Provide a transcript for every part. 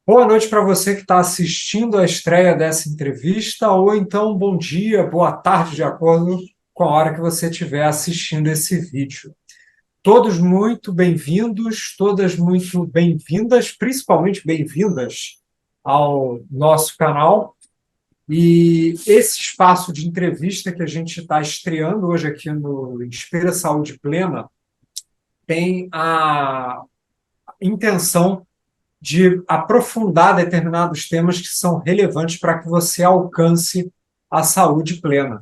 Boa noite para você que está assistindo a estreia dessa entrevista, ou então bom dia, boa tarde, de acordo com a hora que você estiver assistindo esse vídeo. Todos muito bem-vindos, todas muito bem-vindas, principalmente bem-vindas ao nosso canal. E esse espaço de entrevista que a gente está estreando hoje aqui no Inspira Saúde Plena tem a intenção de aprofundar determinados temas que são relevantes para que você alcance a saúde plena.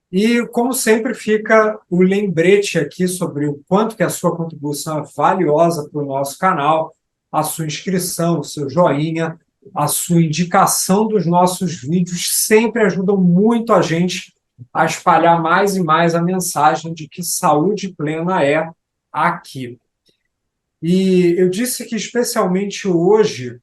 E, como sempre, fica o lembrete aqui sobre o quanto que a sua contribuição é valiosa para o nosso canal, a sua inscrição, o seu joinha, a sua indicação dos nossos vídeos sempre ajudam muito a gente a espalhar mais e mais a mensagem de que saúde plena é aqui. E eu disse que, especialmente hoje,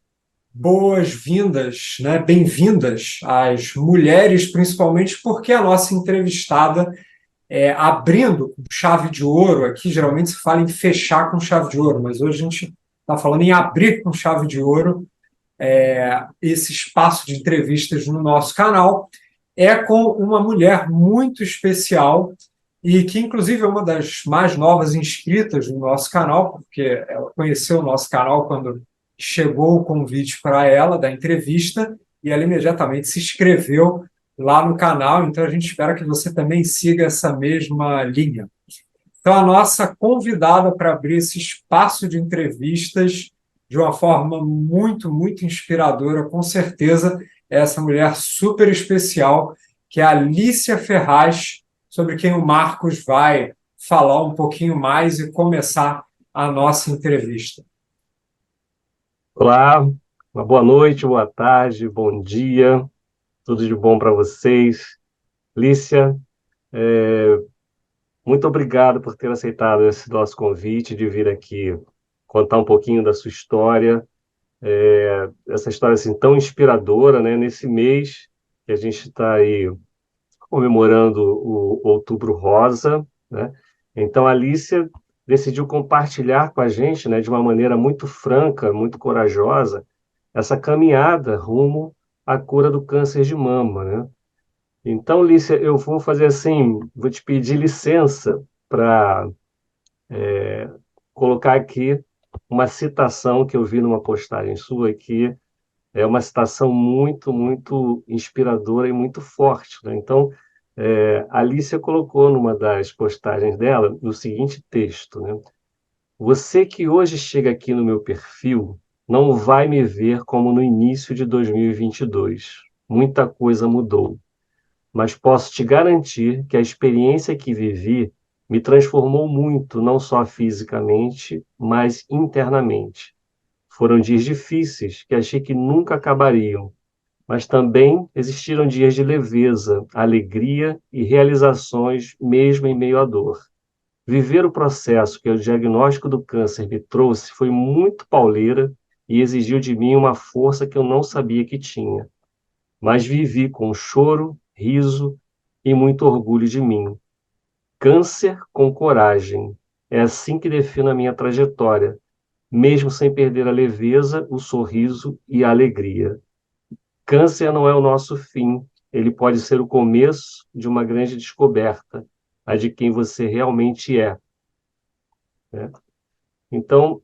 boas-vindas, né? Bem-vindas às mulheres, principalmente porque a nossa entrevistada abrindo com chave de ouro, aqui geralmente se fala em fechar com chave de ouro, mas hoje a gente está falando em abrir com chave de ouro esse espaço de entrevistas no nosso canal, é com uma mulher muito especial e que, inclusive, é uma das mais novas inscritas no nosso canal, porque ela conheceu o nosso canal quando chegou o convite para ela da entrevista e ela imediatamente se inscreveu lá no canal, então a gente espera que você também siga essa mesma linha. Então, a nossa convidada para abrir esse espaço de entrevistas de uma forma muito, muito inspiradora, com certeza, é essa mulher super especial, que é a Alícia Ferraz, sobre quem o Marcos vai falar um pouquinho mais e começar a nossa entrevista. Olá, uma boa noite, boa tarde, bom dia, tudo de bom para vocês. Lícia, muito obrigado por ter aceitado esse nosso convite de vir aqui contar um pouquinho da sua história, essa história assim tão inspiradora, né? Nesse mês que a gente está aí comemorando o Outubro Rosa, né? Então a Lícia decidiu compartilhar com a gente, né, de uma maneira muito franca, muito corajosa, essa caminhada rumo à cura do câncer de mama, né? Então, Lícia, eu vou fazer assim, vou te pedir licença para colocar aqui uma citação que eu vi numa postagem sua, que é uma citação muito, muito inspiradora e muito forte, né? Então, a Lícia colocou numa das postagens dela o seguinte texto, né? Você que hoje chega aqui no meu perfil não vai me ver como no início de 2022. Muita coisa mudou, mas posso te garantir que a experiência que vivi me transformou muito, não só fisicamente, mas internamente. Foram dias difíceis que achei que nunca acabariam, mas também existiram dias de leveza, alegria e realizações, mesmo em meio à dor. Viver o processo que o diagnóstico do câncer me trouxe foi muito pauleira e exigiu de mim uma força que eu não sabia que tinha. Mas vivi com choro, riso e muito orgulho de mim. Câncer com coragem. É assim que defino a minha trajetória, mesmo sem perder a leveza, o sorriso e a alegria. Câncer não é o nosso fim, ele pode ser o começo de uma grande descoberta, a de quem você realmente é, né? Então,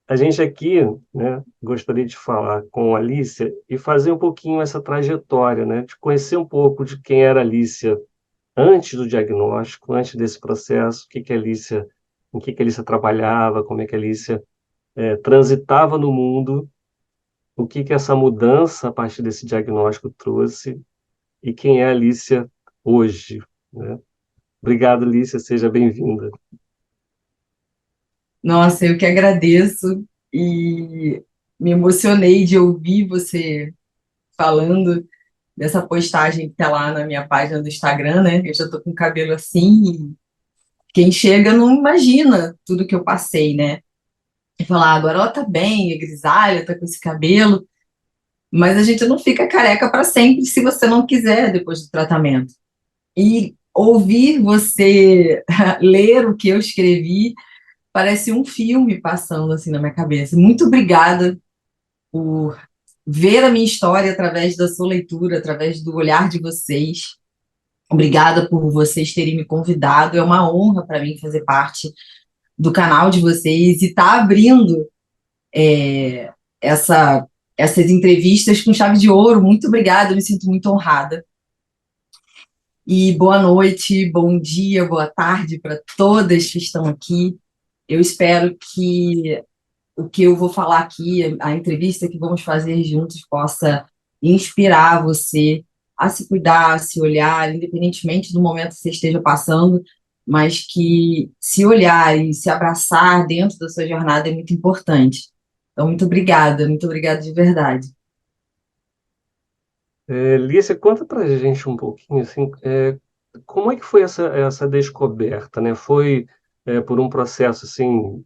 a gente aqui, né, gostaria de falar com a Alícia e fazer um pouquinho essa trajetória, né, de conhecer um pouco de quem era a Alícia antes do diagnóstico, antes desse processo, o que que a Alícia, em que a Alícia trabalhava, como é que a Alícia transitava no mundo, o que que essa mudança a partir desse diagnóstico trouxe e quem é a Alícia hoje, né? Obrigado, Alícia, seja bem-vinda. Nossa, eu que agradeço e me emocionei de ouvir você falando dessa postagem que tá lá na minha página do Instagram, né? Eu já tô com o cabelo assim, e quem chega não imagina tudo que eu passei, né? E falar, agora ela tá bem, é grisalha, tá com esse cabelo, mas a gente não fica careca para sempre se você não quiser depois do tratamento. E ouvir você ler o que eu escrevi Parece um filme passando assim na minha cabeça. Muito obrigada por ver a minha história através da sua leitura, através do olhar de vocês. Obrigada por vocês terem me convidado. É uma honra para mim fazer parte do canal de vocês e estar abrindo essa, essas entrevistas com chave de ouro. Muito obrigada, eu me sinto muito honrada. E boa noite, bom dia, boa tarde para todas que estão aqui. Eu espero que o que eu vou falar aqui, a entrevista que vamos fazer juntos, possa inspirar você a se cuidar, a se olhar, independentemente do momento que você esteja passando, mas que se olhar e se abraçar dentro da sua jornada é muito importante. Então, muito obrigada de verdade. Lícia, conta para a gente um pouquinho, assim, como é que foi essa descoberta, né? Foi por um processo, assim,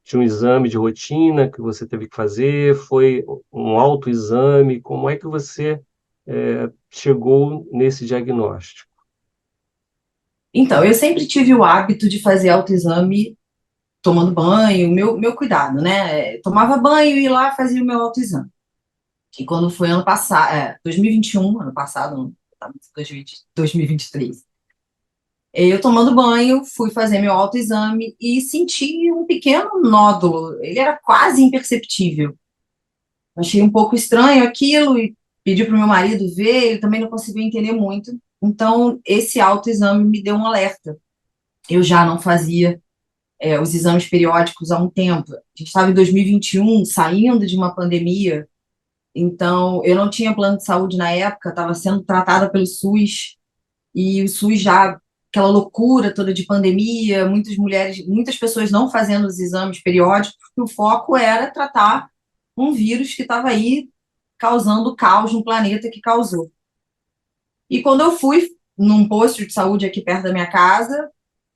de um exame de rotina que você teve que fazer? Foi um autoexame? Como é que você chegou nesse diagnóstico? Então, eu sempre tive o hábito de fazer autoexame tomando banho, meu cuidado, né? Tomava banho e ia lá fazia o meu autoexame. Que quando foi ano passado, 2021, ano passado, não, tá, 2023. Eu tomando banho, fui fazer meu autoexame e senti um pequeno nódulo. Ele era quase imperceptível. Achei um pouco estranho aquilo e pedi para o meu marido ver, ele também não conseguiu entender muito. Então, esse autoexame me deu um alerta. Eu já não fazia os exames periódicos há um tempo. A gente estava em 2021, saindo de uma pandemia, então eu não tinha plano de saúde na época, estava sendo tratada pelo SUS, e o SUS já, aquela loucura toda de pandemia, muitas mulheres, muitas pessoas não fazendo os exames periódicos, porque o foco era tratar um vírus que estava aí causando caos no planeta que causou. E quando eu fui num posto de saúde aqui perto da minha casa,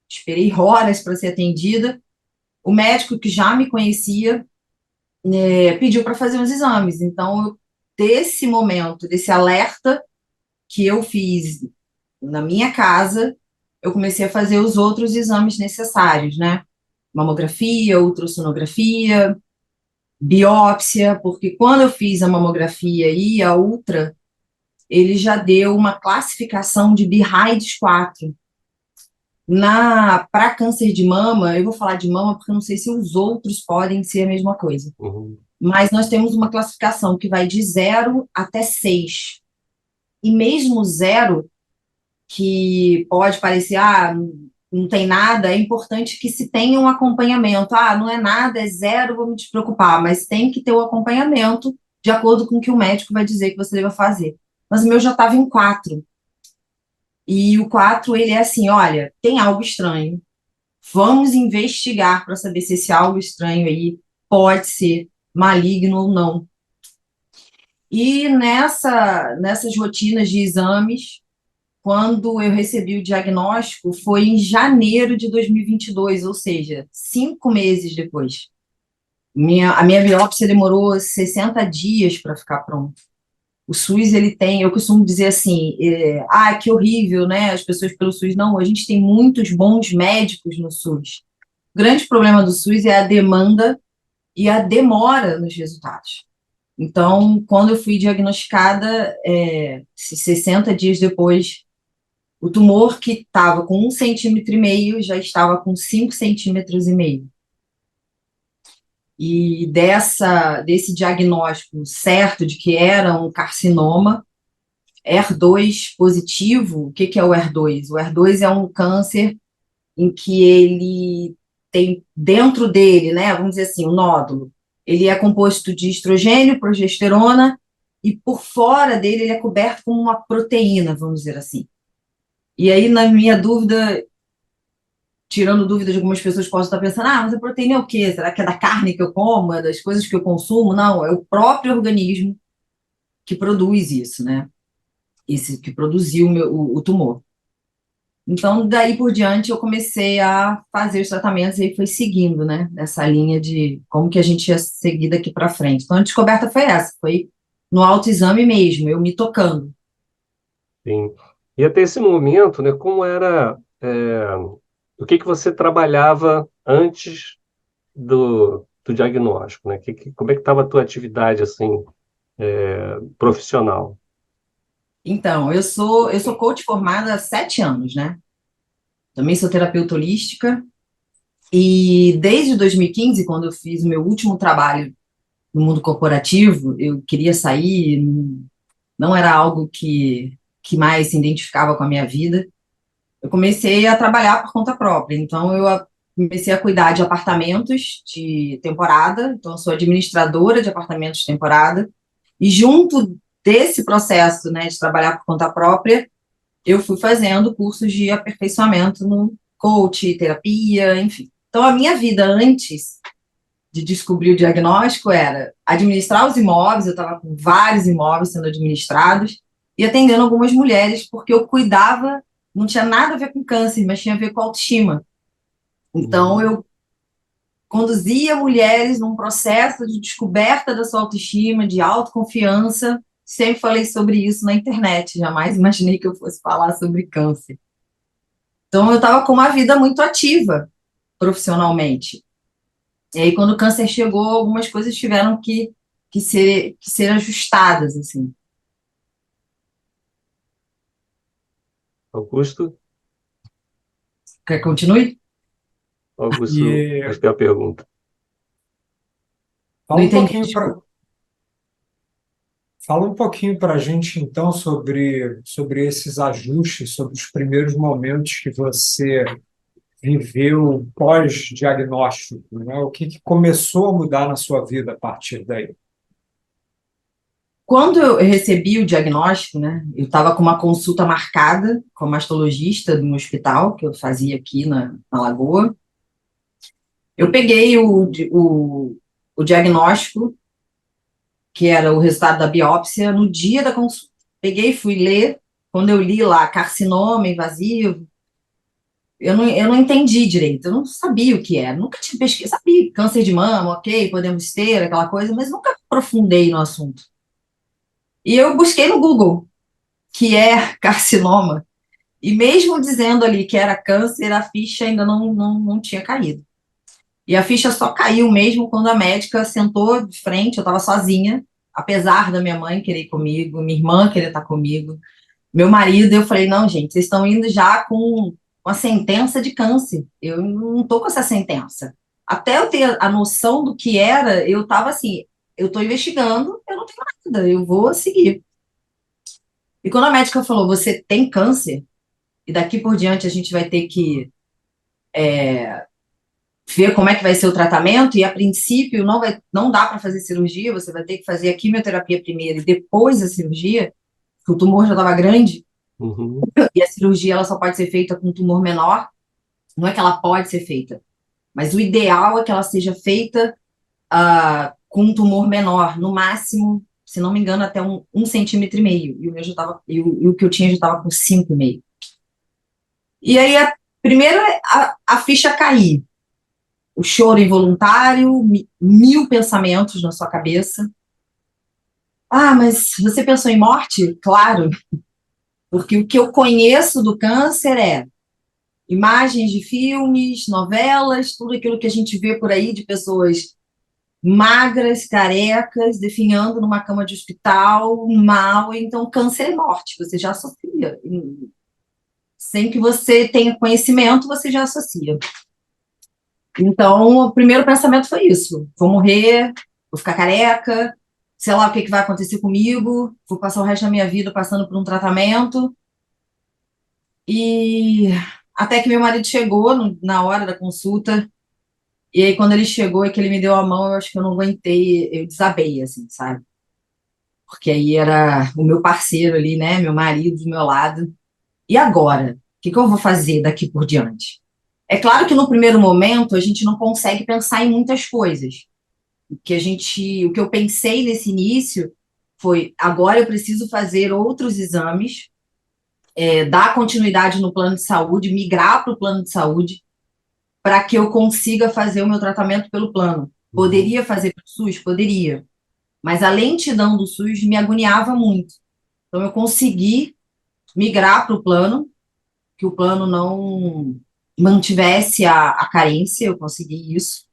esperei horas para ser atendida, o médico que já me conhecia pediu para fazer uns exames. Então, desse momento, desse alerta que eu fiz na minha casa, eu comecei a fazer os outros exames necessários, né? Mamografia, ultrassonografia, biópsia, porque quando eu fiz a mamografia e a ultra, ele já deu uma classificação de BIRAIDS 4. Para câncer de mama, eu vou falar de mama porque eu não sei se os outros podem ser a mesma coisa. Uhum. Mas nós temos uma classificação que vai de 0 até 6. E mesmo 0, que pode parecer, não tem nada, é importante que se tenha um acompanhamento. Não é nada, é 0, vou me despreocupar, mas tem que ter o acompanhamento de acordo com o que o médico vai dizer que você deva fazer. Mas o meu já estava em 4. E o 4, ele é assim, olha, tem algo estranho. Vamos investigar para saber se esse algo estranho aí pode ser maligno ou não. E nessas rotinas de exames, quando eu recebi o diagnóstico, foi em janeiro de 2022, ou seja, 5 meses depois. A minha biópsia demorou 60 dias para ficar pronta. O SUS, ele tem, eu costumo dizer assim, que horrível, né? As pessoas pelo SUS. Não, a gente tem muitos bons médicos no SUS. O grande problema do SUS é a demanda e a demora nos resultados. Então, quando eu fui diagnosticada, 60 dias depois, o tumor que estava com 1,5 cm já estava com 5,5 cm. E desse diagnóstico certo de que era um carcinoma, HER2 positivo. O que é o HER2? O HER2 é um câncer em que ele tem dentro dele, né, vamos dizer assim, o nódulo, ele é composto de estrogênio, progesterona, e por fora dele ele é coberto com uma proteína, vamos dizer assim. E aí, na minha dúvida, tirando dúvidas de algumas pessoas possam estar pensando, mas a proteína é o quê? Será que é da carne que eu como, é das coisas que eu consumo? Não, é o próprio organismo que produz isso, né? Esse que produziu o tumor. Então, daí por diante, eu comecei a fazer os tratamentos e aí foi seguindo, né? Nessa linha de como que a gente ia seguir daqui para frente. Então, a descoberta foi essa, foi no autoexame mesmo, eu me tocando. Sim. E até esse momento, né, como era, o que que você trabalhava antes do diagnóstico, né? Como é que estava a tua atividade, assim, profissional? Então, eu sou coach formada há 7 anos, né? Também sou terapeuta holística. E desde 2015, quando eu fiz o meu último trabalho no mundo corporativo, eu queria sair, não era algo que mais se identificava com a minha vida. Eu comecei a trabalhar por conta própria. Então, comecei a cuidar de apartamentos de temporada. Então, eu sou administradora de apartamentos de temporada. E junto desse processo, né, de trabalhar por conta própria, eu fui fazendo cursos de aperfeiçoamento no coach, terapia, enfim. Então, a minha vida antes de descobrir o diagnóstico era administrar os imóveis, eu estava com vários imóveis sendo administrados, e atendendo algumas mulheres, porque eu cuidava, não tinha nada a ver com câncer, mas tinha a ver com autoestima. Então, eu conduzia mulheres num processo de descoberta da sua autoestima, de autoconfiança. Sempre falei sobre isso na internet, jamais imaginei que eu fosse falar sobre câncer. Então, eu estava com uma vida muito ativa profissionalmente. E aí, quando o câncer chegou, algumas coisas tiveram que ser ajustadas, assim. Augusto? Quer que continue? Augusto, E acho que é a pergunta. Não fala um entendi, pouquinho para desculpa. fala um pouquinho para a gente, então, sobre esses ajustes, sobre os primeiros momentos que você viveu pós-diagnóstico, né? O que começou a mudar na sua vida a partir daí? Quando eu recebi o diagnóstico, né, eu estava com uma consulta marcada com a mastologista no hospital, que eu fazia aqui na Lagoa. Eu peguei o diagnóstico, que era o resultado da biópsia, no dia da consulta. Peguei e fui ler. Quando eu li lá carcinoma invasivo, eu não entendi direito, eu não sabia o que era, nunca tinha pesquisado, sabia, câncer de mama, ok, podemos ter, aquela coisa, mas nunca aprofundei no assunto. E eu busquei no Google, que é carcinoma, e mesmo dizendo ali que era câncer, a ficha ainda não tinha caído. E a ficha só caiu mesmo quando a médica sentou de frente, eu estava sozinha, apesar da minha mãe querer ir comigo, minha irmã querer estar comigo, meu marido, eu falei, não, gente, vocês estão indo já com uma sentença de câncer. Eu não estou com essa sentença. Até eu ter a noção do que era, eu estava assim, eu estou investigando, eu não tenho nada, eu vou seguir. E quando a médica falou, você tem câncer, e daqui por diante a gente vai ter que ver como é que vai ser o tratamento, e a princípio não dá para fazer cirurgia, você vai ter que fazer a quimioterapia primeiro e depois a cirurgia, porque o tumor já estava grande, Uhum. e a cirurgia ela só pode ser feita com um tumor menor. Não é que ela pode ser feita, mas o ideal é que ela seja feita com um tumor menor, no máximo, se não me engano, até 1,5 cm. E o meu já estava, e o que eu tinha já estava com 5,5. E aí, primeiro, a ficha cair. O choro involuntário, mil pensamentos na sua cabeça. Ah, mas você pensou em morte? Claro, porque o que eu conheço do câncer é imagens de filmes, novelas, tudo aquilo que a gente vê por aí de pessoas magras, carecas, definhando numa cama de hospital, mal, então câncer é morte, você já associa. Sem que você tenha conhecimento, você já associa. Então, o primeiro pensamento foi isso: vou morrer, vou ficar careca, sei lá o que vai acontecer comigo, vou passar o resto da minha vida passando por um tratamento. E até que meu marido chegou na hora da consulta, e aí quando ele chegou e que ele me deu a mão, eu acho que eu não aguentei, eu desabei, assim, sabe? Porque aí era o meu parceiro ali, né, meu marido do meu lado. E agora? O que eu vou fazer daqui por diante? É claro que no primeiro momento a gente não consegue pensar em muitas coisas. O que eu pensei nesse início foi, agora eu preciso fazer outros exames, dar continuidade no plano de saúde, migrar para o plano de saúde, para que eu consiga fazer o meu tratamento pelo plano. Uhum. Poderia fazer pelo SUS? Poderia. Mas a lentidão do SUS me agoniava muito. Então, eu consegui migrar para o plano, que o plano mantivesse a carência, eu consegui isso.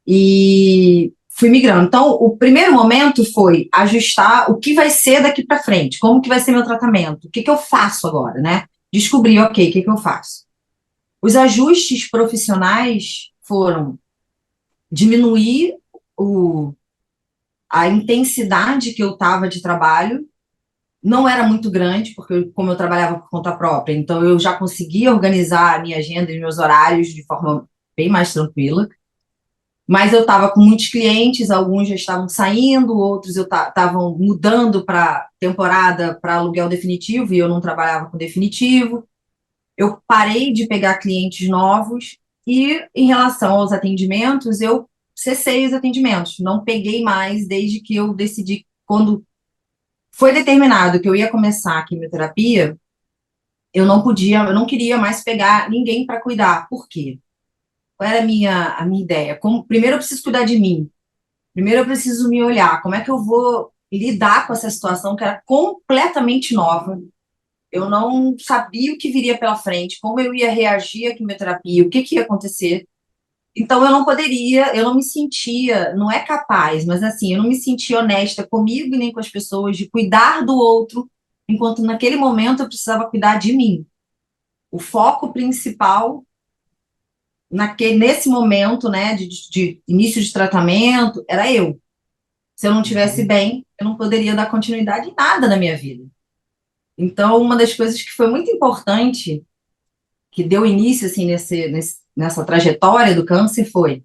E fui migrando. Então, o primeiro momento foi ajustar o que vai ser daqui para frente, como que vai ser meu tratamento, o que que eu faço agora, né? Descobrir, ok, o que que eu faço? Os ajustes profissionais foram diminuir a intensidade que eu estava de trabalho, não era muito grande, porque como eu trabalhava por conta própria, então eu já conseguia organizar a minha agenda e meus horários de forma bem mais tranquila. Mas eu estava com muitos clientes, alguns já estavam saindo, outros eu estavam mudando para temporada para aluguel definitivo e eu não trabalhava com definitivo. Eu parei de pegar clientes novos e, em relação aos atendimentos, eu cessei os atendimentos, não peguei mais desde que eu decidi, quando foi determinado que eu ia começar a quimioterapia, eu não queria mais pegar ninguém para cuidar. Por quê? Qual era a minha ideia? Primeiro eu preciso cuidar de mim. Primeiro eu preciso me olhar, como é que eu vou lidar com essa situação que era completamente nova. Eu não sabia o que viria pela frente, como eu ia reagir à quimioterapia, o que que ia acontecer. Então eu não poderia, eu não me sentia, não é capaz, mas assim, eu não me sentia honesta comigo e nem com as pessoas de cuidar do outro, enquanto naquele momento eu precisava cuidar de mim. O foco principal nesse momento, né, de início de tratamento, era eu. Se eu não tivesse Uhum. bem, eu não poderia dar continuidade em nada na minha vida. Então, uma das coisas que foi muito importante, que deu início assim nessa trajetória do câncer, foi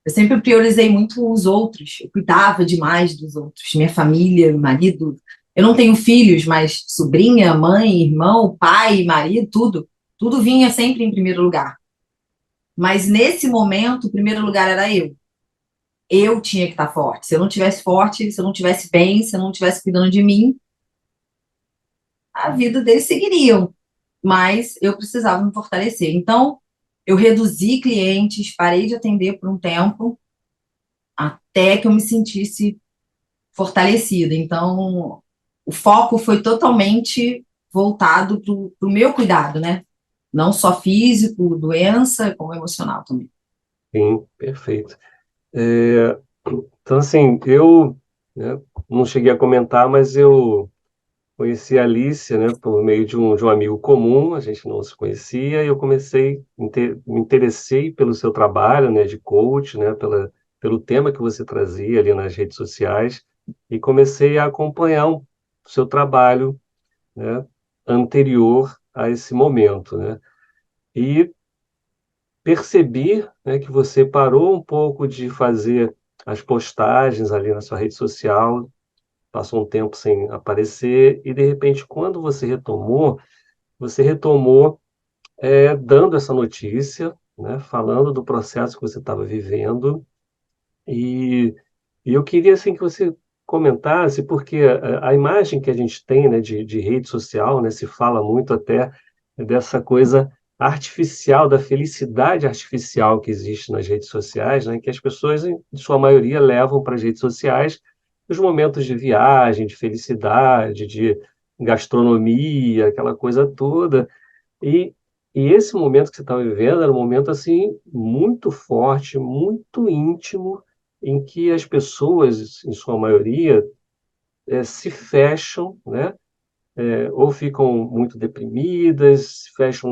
eu sempre priorizei muito os outros, eu cuidava demais dos outros, minha família, marido. Eu não tenho filhos, mas sobrinha, mãe, irmão, pai, marido, tudo vinha sempre em primeiro lugar. Mas nesse momento, o primeiro lugar era eu. Eu tinha que estar forte. Se eu não tivesse forte, se eu não tivesse bem, se eu não tivesse cuidando de mim, a vida deles seguiriam, mas eu precisava me fortalecer. Então, eu reduzi clientes, parei de atender por um tempo, até que eu me sentisse fortalecida. Então, o foco foi totalmente voltado para o meu cuidado, né? Não só físico, doença, como emocional também. Sim, perfeito. É, então, assim, eu, né, não cheguei a comentar, mas eu conheci a Alicia, né, por meio de um amigo comum, a gente não se conhecia, e eu me interessei pelo seu trabalho, né, de coach, né, pelo tema que você trazia ali nas redes sociais, e comecei a acompanhar o seu trabalho, né, anterior a esse momento, né, e percebi, né, que você parou um pouco de fazer as postagens ali na sua rede social, passou um tempo sem aparecer, e de repente, quando você retomou dando essa notícia, né, falando do processo que você estava vivendo, e, e eu queria assim que você comentasse, porque a imagem que a gente tem, né, de rede social, né, se fala muito até dessa coisa artificial, da felicidade artificial que existe nas redes sociais, né, que as pessoas, em sua maioria, levam para as redes sociais os momentos de viagem, de felicidade, de gastronomia, aquela coisa toda. E, e esse momento que você estava vivendo era um momento assim muito forte, muito íntimo, em que as pessoas, em sua maioria, se fecham, né? Ou ficam muito deprimidas, se fecham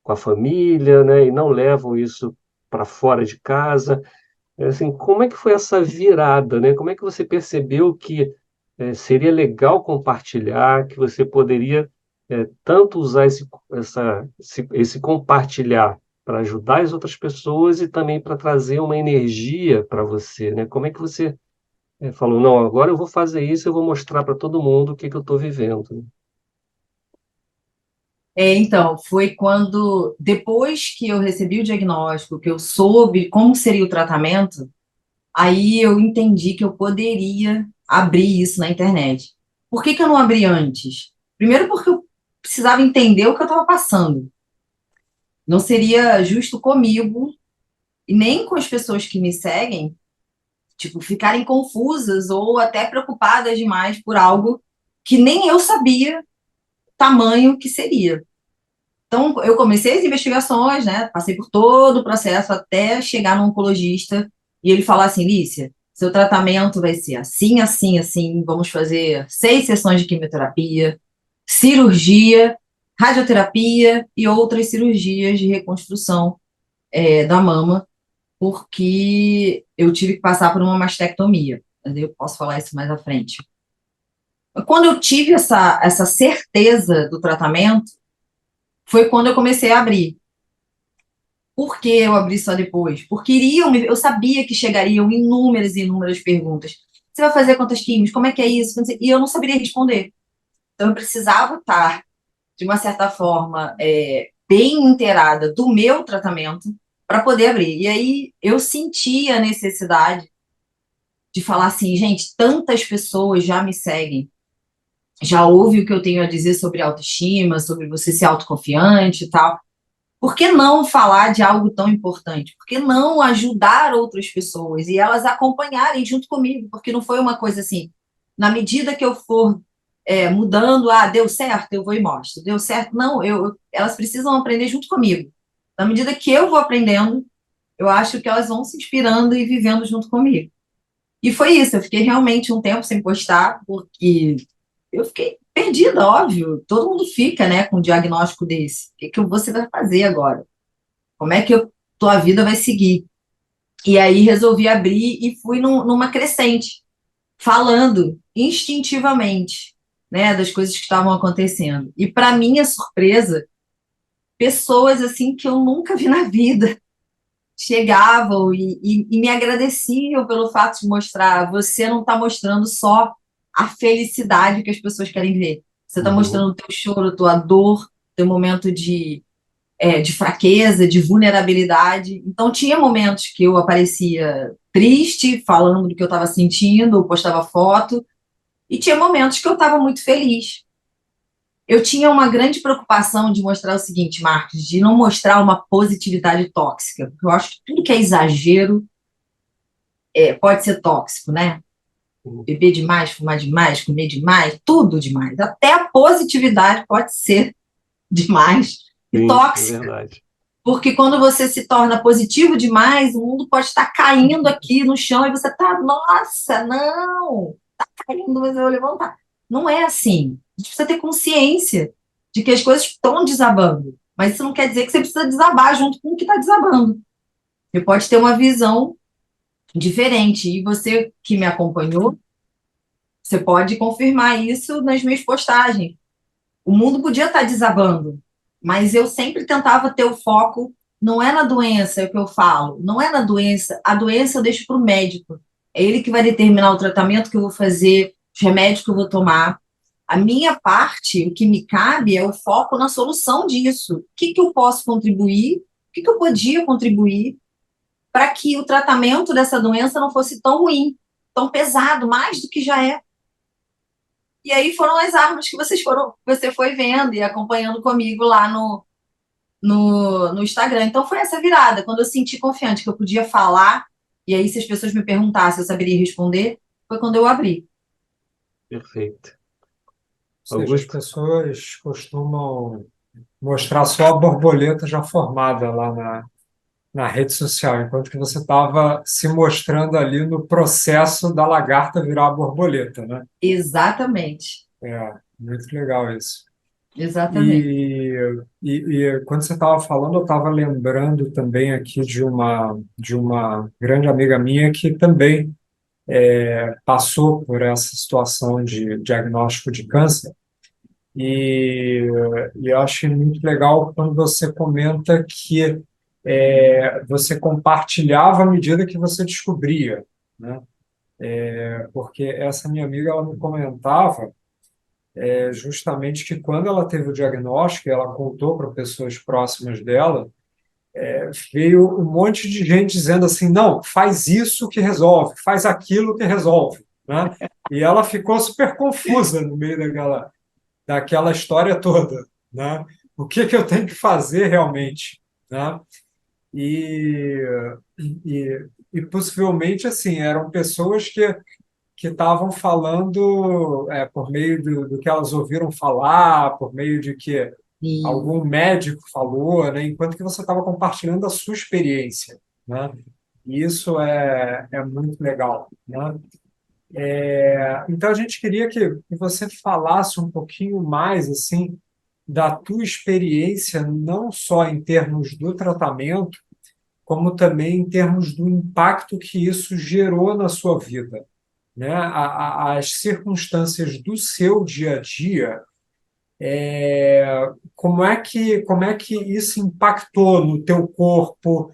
com a família, né? E não levam isso para fora de casa. Assim, como é que foi essa virada, né? Como é que você percebeu que seria legal compartilhar, que você poderia tanto usar esse compartilhar para ajudar as outras pessoas e também para trazer uma energia para você, né? Como é que você falou, não, agora eu vou fazer isso, eu vou mostrar para todo mundo o que que eu estou vivendo. Então, foi quando, depois que eu recebi o diagnóstico, que eu soube como seria o tratamento, aí eu entendi que eu poderia abrir isso na internet. Por que que eu não abri antes? Primeiro porque eu precisava entender o que eu estava passando. Não seria justo comigo e nem com as pessoas que me seguem, tipo, ficarem confusas ou até preocupadas demais por algo que nem eu sabia o tamanho que seria. Então, eu comecei as investigações, né? Passei por todo o processo até chegar no oncologista e ele falar assim, Lícia, seu tratamento vai ser assim, assim, assim, vamos fazer 6 sessões de quimioterapia, cirurgia, radioterapia e outras cirurgias de reconstrução da mama, porque eu tive que passar por uma mastectomia. Mas eu posso falar isso mais à frente. Quando eu tive essa certeza do tratamento, foi quando eu comecei a abrir. Por que eu abri só depois? Porque eu sabia que chegariam inúmeras e inúmeras perguntas. Você vai fazer quantas químios? Como é que é isso? E eu não saberia responder. Então, eu precisava estar, de uma certa forma, bem inteirada do meu tratamento para poder abrir. E aí, eu senti a necessidade de falar assim, gente, tantas pessoas já me seguem, já ouve o que eu tenho a dizer sobre autoestima, sobre você ser autoconfiante e tal. Por que não falar de algo tão importante? Por que não ajudar outras pessoas e elas acompanharem junto comigo? Porque não foi uma coisa assim, na medida que eu for mudando, deu certo, eu vou e mostro. Deu certo? Não, elas precisam aprender junto comigo. Na medida que eu vou aprendendo, eu acho que elas vão se inspirando e vivendo junto comigo. E foi isso, eu fiquei realmente um tempo sem postar, porque eu fiquei perdida, óbvio. Todo mundo fica, né, com um diagnóstico desse. O que que você vai fazer agora? Como é que tua vida vai seguir? E aí resolvi abrir e fui numa crescente, falando instintivamente, né, das coisas que estavam acontecendo. E para minha surpresa, pessoas assim que eu nunca vi na vida chegavam e me agradeciam pelo fato de mostrar. Você não está mostrando só a felicidade que as pessoas querem ver. Você está Uhum. mostrando o teu choro, tua dor, teu momento de fraqueza, de vulnerabilidade. Então, tinha momentos que eu aparecia triste, falando do que eu estava sentindo, ou postava foto, e tinha momentos que eu estava muito feliz. Eu tinha uma grande preocupação de mostrar o seguinte, Marcos, de não mostrar uma positividade tóxica, porque eu acho que tudo que é exagero pode ser tóxico, né? Beber demais, fumar demais, comer demais, tudo demais. Até a positividade pode ser demais e Sim, é tóxica. verdade. Porque quando você se torna positivo demais, o mundo pode estar caindo aqui no chão e você está, nossa, não, está caindo, mas eu vou levantar. Não é assim. A gente precisa ter consciência de que as coisas estão desabando. Mas isso não quer dizer que você precisa desabar junto com o que está desabando. Você pode ter uma visão diferente. E você que me acompanhou, você pode confirmar isso nas minhas postagens. O mundo podia estar desabando, mas eu sempre tentava ter o foco, não é na doença, é o que eu falo, não é na doença, a doença eu deixo para o médico. É ele que vai determinar o tratamento que eu vou fazer, os remédios que eu vou tomar. A minha parte, o que me cabe é o foco na solução disso. O que que eu posso contribuir? O que que eu podia contribuir para que o tratamento dessa doença não fosse tão ruim, tão pesado, mais do que já é. E aí foram as armas que você foi vendo e acompanhando comigo lá no Instagram. Então foi essa virada, quando eu senti confiante que eu podia falar, e aí se as pessoas me perguntassem, eu saberia responder, foi quando eu abri. Perfeito. Ou seja, as Augusto? pessoas costumam mostrar só a borboleta já formada lá na rede social, enquanto que você estava se mostrando ali no processo da lagarta virar a borboleta, né? Exatamente, É, muito legal isso. exatamente. E, e quando você estava falando, eu estava lembrando também aqui de uma grande amiga minha que também passou por essa situação de diagnóstico de câncer. E, e eu achei muito legal quando você comenta que você compartilhava à medida que você descobria, né? Porque essa minha amiga ela me comentava justamente que quando ela teve o diagnóstico, ela contou para pessoas próximas dela, veio um monte de gente dizendo assim, não, faz isso que resolve, faz aquilo que resolve, né? E ela ficou super confusa no meio daquela história toda, né? O que que eu tenho que fazer realmente, né? E, e possivelmente assim eram pessoas que estavam falando por meio do que elas ouviram falar, por meio de que E algum médico falou, né? Enquanto que você estava compartilhando a sua experiência, né? E isso é muito legal, né? Então a gente queria que você falasse um pouquinho mais assim da tua experiência, não só em termos do tratamento, como também em termos do impacto que isso gerou na sua vida, né? As circunstâncias do seu dia a dia, como é que isso impactou no teu corpo,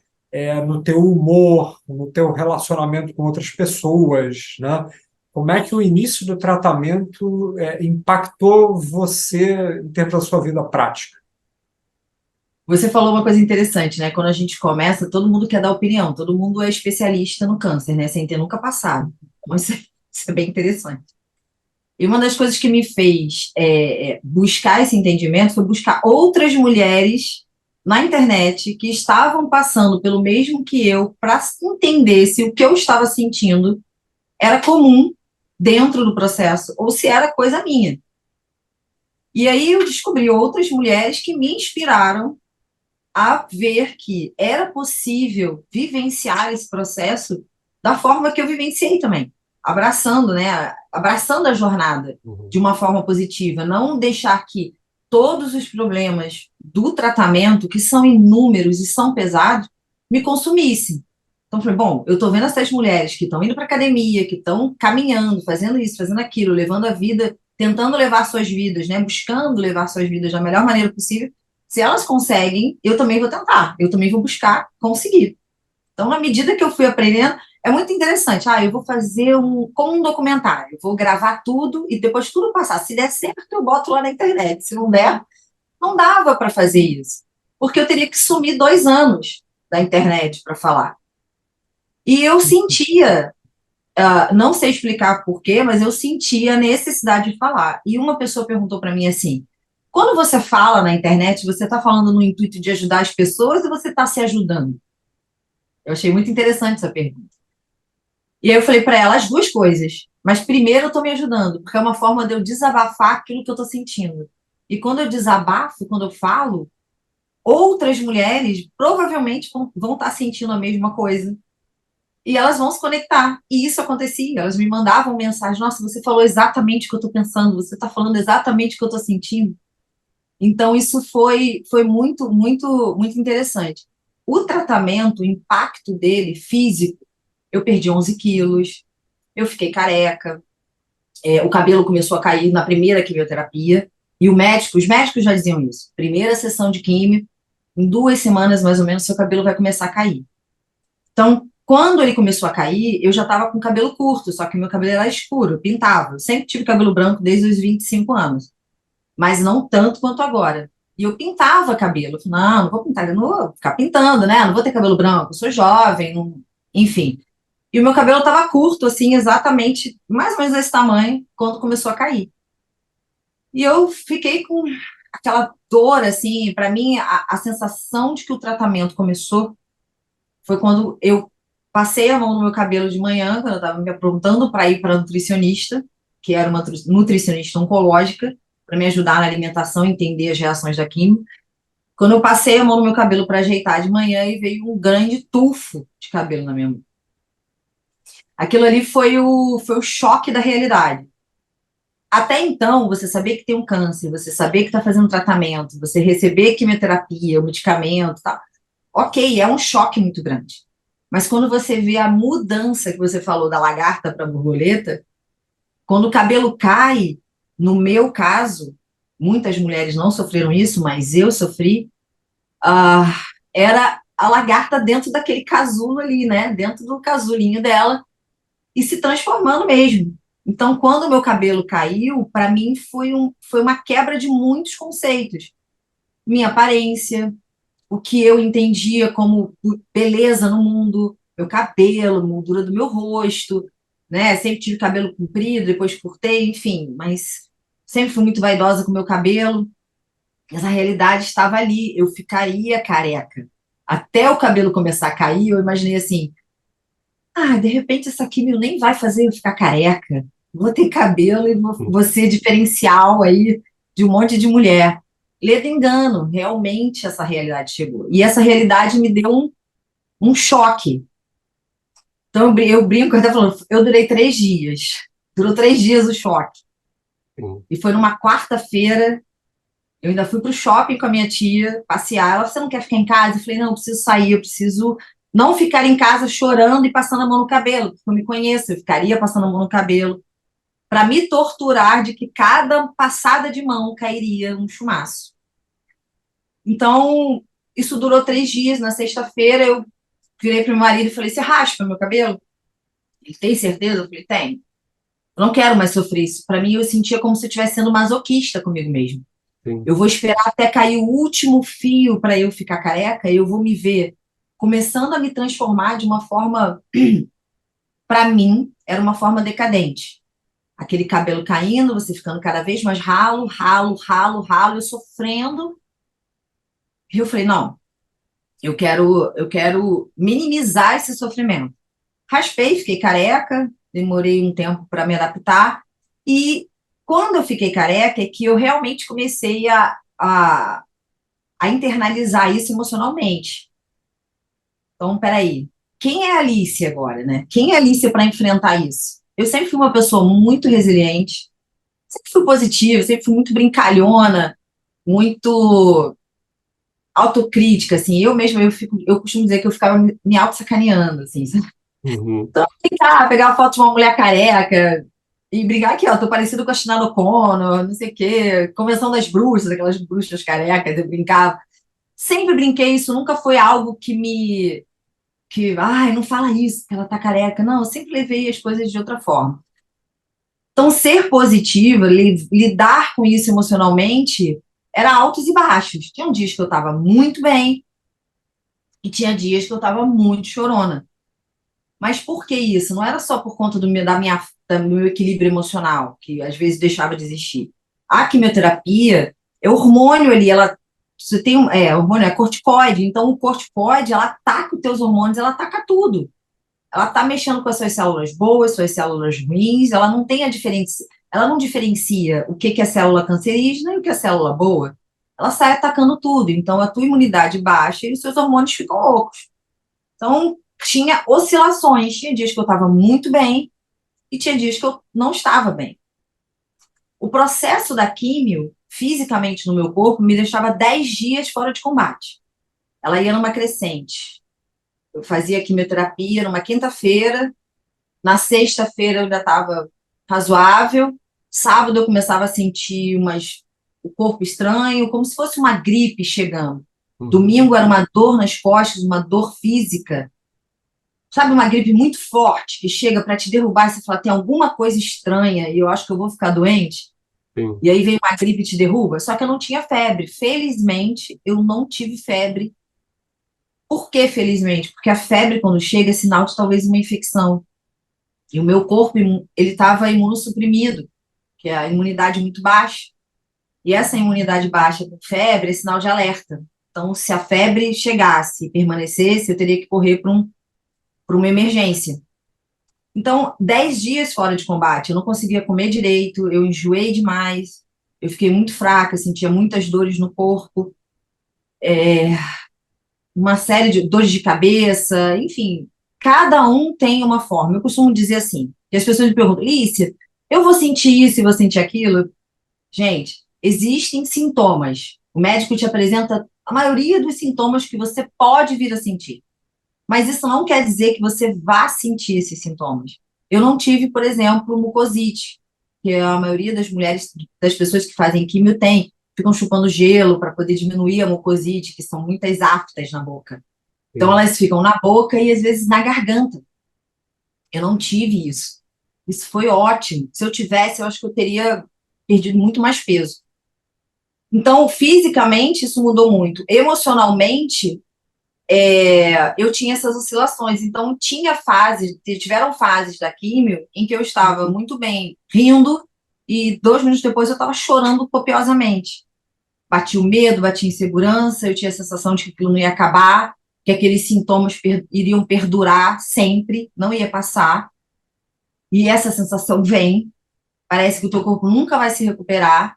no teu humor, no teu relacionamento com outras pessoas, né? Como é que o início do tratamento impactou você em termos da sua vida prática? você falou uma coisa interessante, né? Quando a gente começa, todo mundo quer dar opinião, todo mundo é especialista no câncer, né? Sem ter nunca passado. Então, isso é bem interessante. E uma das coisas que me fez buscar esse entendimento foi buscar outras mulheres na internet que estavam passando pelo mesmo que eu, para entender se o que eu estava sentindo era comum dentro do processo ou se era coisa minha. E aí eu descobri outras mulheres que me inspiraram a ver que era possível vivenciar esse processo da forma que eu vivenciei também, abraçando, né, abraçando a jornada Uhum. de uma forma positiva, não deixar que todos os problemas do tratamento, que são inúmeros e são pesados, me consumissem. Então, falei, bom, eu estou vendo essas mulheres que estão indo para academia, que estão caminhando, fazendo isso, fazendo aquilo, levando a vida, tentando levar suas vidas, né, buscando levar suas vidas da melhor maneira possível. Se elas conseguem, eu também vou tentar, eu também vou buscar conseguir. Então, na medida que eu fui aprendendo, é muito interessante. Eu vou fazer como um documentário, eu vou gravar tudo e depois tudo passar. Se der certo, eu boto lá na internet. Se não der, não dava para fazer isso, porque eu teria que sumir 2 anos da internet para falar. E eu sentia, não sei explicar por quê, mas eu sentia a necessidade de falar. E uma pessoa perguntou para mim assim: quando você fala na internet, você está falando no intuito de ajudar as pessoas ou você está se ajudando? Eu achei muito interessante essa pergunta. E aí eu falei para ela as duas coisas. Mas primeiro eu estou me ajudando, porque é uma forma de eu desabafar aquilo que eu estou sentindo. E quando eu desabafo, quando eu falo, outras mulheres provavelmente vão estar sentindo a mesma coisa. E elas vão se conectar. E isso acontecia. Elas me mandavam mensagem: nossa, você falou exatamente o que eu estou pensando, você está falando exatamente o que eu estou sentindo. Então, isso foi muito, muito, muito interessante. O tratamento, o impacto dele físico, eu perdi 11 quilos, eu fiquei careca, o cabelo começou a cair na primeira quimioterapia, e os médicos já diziam isso. Primeira sessão de químio, em 2 semanas mais ou menos, seu cabelo vai começar a cair. Então, quando ele começou a cair, eu já estava com cabelo curto, só que meu cabelo era escuro, eu pintava. Eu sempre tive cabelo branco desde os 25 anos, mas não tanto quanto agora. E eu pintava cabelo. Eu falei, não vou pintar, eu não vou ficar pintando, né? Não vou ter cabelo branco, eu sou jovem, enfim. E o meu cabelo estava curto, assim, exatamente, mais ou menos desse tamanho, quando começou a cair. E eu fiquei com aquela dor, assim, para mim, a sensação de que o tratamento começou foi quando eu passei a mão no meu cabelo de manhã, quando eu estava me aprontando para ir para a nutricionista, que era uma nutricionista oncológica, para me ajudar na alimentação, entender as reações da quimio. Quando eu passei a mão no meu cabelo para ajeitar de manhã, e veio um grande tufo de cabelo na minha mão. Aquilo ali foi o choque da realidade. Até então, você saber que tem um câncer, você saber que está fazendo tratamento, você receber quimioterapia, o medicamento, tá? Ok, é um choque muito grande. Mas quando você vê a mudança que você falou da lagarta para a borboleta, quando o cabelo cai, no meu caso, muitas mulheres não sofreram isso, mas eu sofri, ah, era a lagarta dentro daquele casulo ali, né? Dentro do casulinho dela e se transformando mesmo. Então, quando o meu cabelo caiu, para mim foi uma quebra de muitos conceitos. Minha aparência, o que eu entendia como beleza no mundo, meu cabelo, moldura do meu rosto, né? Sempre tive cabelo comprido, depois cortei, enfim, mas sempre fui muito vaidosa com meu cabelo. Mas a realidade estava ali, eu ficaria careca. Até o cabelo começar a cair, eu imaginei assim: de repente essa químio nem vai fazer eu ficar careca. Vou ter cabelo e vou ser diferencial aí de um monte de mulher. ledo engano, realmente essa realidade chegou. E essa realidade me deu um choque. Então eu brinco, até falando, eu durei 3 dias. Durou 3 dias o choque. sim, E foi numa quarta-feira, eu ainda fui para o shopping com a minha tia, passear. Ela, você não quer ficar em casa? Eu falei, não, eu preciso sair, eu preciso não ficar em casa chorando e passando a mão no cabelo, porque eu me conheço, eu ficaria passando a mão no cabelo, para me torturar de que cada passada de mão cairia um chumaço. Então, isso durou 3 dias. Na sexta-feira, eu virei para meu marido e falei, você raspa meu cabelo? Ele tem certeza? Eu falei, tem. Eu não quero mais sofrer isso. Para mim, eu sentia como se eu estivesse sendo masoquista comigo mesmo. sim. Eu vou esperar até cair o último fio para eu ficar careca e eu vou me ver começando a me transformar de uma forma, para mim, era uma forma decadente. Aquele cabelo caindo, você ficando cada vez mais ralo, ralo, ralo, ralo, eu sofrendo. E eu falei, não, eu quero minimizar esse sofrimento. Raspei, fiquei careca, demorei um tempo para me adaptar. E quando eu fiquei careca, é que eu realmente comecei a internalizar isso emocionalmente. Então, peraí, quem é a Alice agora, né? Quem é a Alice para enfrentar isso? Eu sempre fui uma pessoa muito resiliente, sempre fui positiva, sempre fui muito brincalhona, muito autocrítica, assim. Eu mesma, eu costumo dizer que eu ficava me auto-sacaneando, assim, sabe? Uhum. Então, pegar a foto de uma mulher careca e brigar aqui, ó, tô parecido com a Shinano O'Connor, não sei o quê, Convenção das Bruxas, aquelas bruxas carecas, eu brincava. Sempre brinquei, isso nunca foi algo ai, não fala isso, que ela tá careca. Não, eu sempre levei as coisas de outra forma. Então, ser positiva, lidar com isso emocionalmente, era altos e baixos. Tinha dias que eu estava muito bem e tinha dias que eu estava muito chorona. Mas por que isso? Não era só por conta do meu equilíbrio emocional, que às vezes deixava de existir. A quimioterapia é hormônio ali, ela você tem hormônio, é corticoide, então o corticoide, ela ataca os teus hormônios, ela ataca tudo. Ela está mexendo com as suas células boas, suas células ruins, ela não tem a diferença, ela não diferencia o que é célula cancerígena e o que é célula boa. Ela sai atacando tudo, então a tua imunidade baixa e os seus hormônios ficam loucos. Então, tinha oscilações, tinha dias que eu estava muito bem e tinha dias que eu não estava bem. O processo da químio, fisicamente no meu corpo, me deixava 10 dias fora de combate. Ela ia numa crescente. Eu fazia quimioterapia numa quinta-feira, na sexta-feira eu ainda estava razoável, sábado eu começava a sentir o corpo estranho, como se fosse uma gripe chegando. Uhum. Domingo era uma dor nas costas, uma dor física. Sabe, uma gripe muito forte que chega para te derrubar e você fala, tem alguma coisa estranha e eu acho que eu vou ficar doente. Sim, E aí vem uma gripe e te derruba. Só que eu não tinha febre. Felizmente, eu não tive febre. Por que felizmente? Porque a febre, quando chega, é sinal de talvez uma infecção. E o meu corpo, ele estava imunossuprimido, que é a imunidade muito baixa. E essa imunidade baixa com febre é sinal de alerta. Então, se a febre chegasse e permanecesse, eu teria que correr para uma emergência. Então, 10 dias fora de combate, eu não conseguia comer direito, eu enjoei demais, eu fiquei muito fraca, sentia muitas dores no corpo, uma série de dores de cabeça, enfim, cada um tem uma forma. Eu costumo dizer assim, que as pessoas me perguntam, Lícia, eu vou sentir isso e vou sentir aquilo? Gente, existem sintomas. O médico te apresenta a maioria dos sintomas que você pode vir a sentir. Mas isso não quer dizer que você vá sentir esses sintomas. Eu não tive, por exemplo, mucosite, que a maioria das mulheres, das pessoas que fazem químio tem, ficam chupando gelo para poder diminuir a mucosite, que são muitas aftas na boca. Então sim. elas ficam na boca e às vezes na garganta. Eu não tive isso. Isso foi ótimo. Se eu tivesse, eu acho que eu teria perdido muito mais peso. Então, fisicamente, isso mudou muito. Emocionalmente, eu tinha essas oscilações. Então, tiveram fases da químio em que eu estava muito bem rindo e 2 minutos depois eu estava chorando copiosamente. Batia o medo, batia a insegurança, eu tinha a sensação de que aquilo não ia acabar, que aqueles sintomas iriam perdurar sempre, não ia passar. E essa sensação vem, parece que o teu corpo nunca vai se recuperar.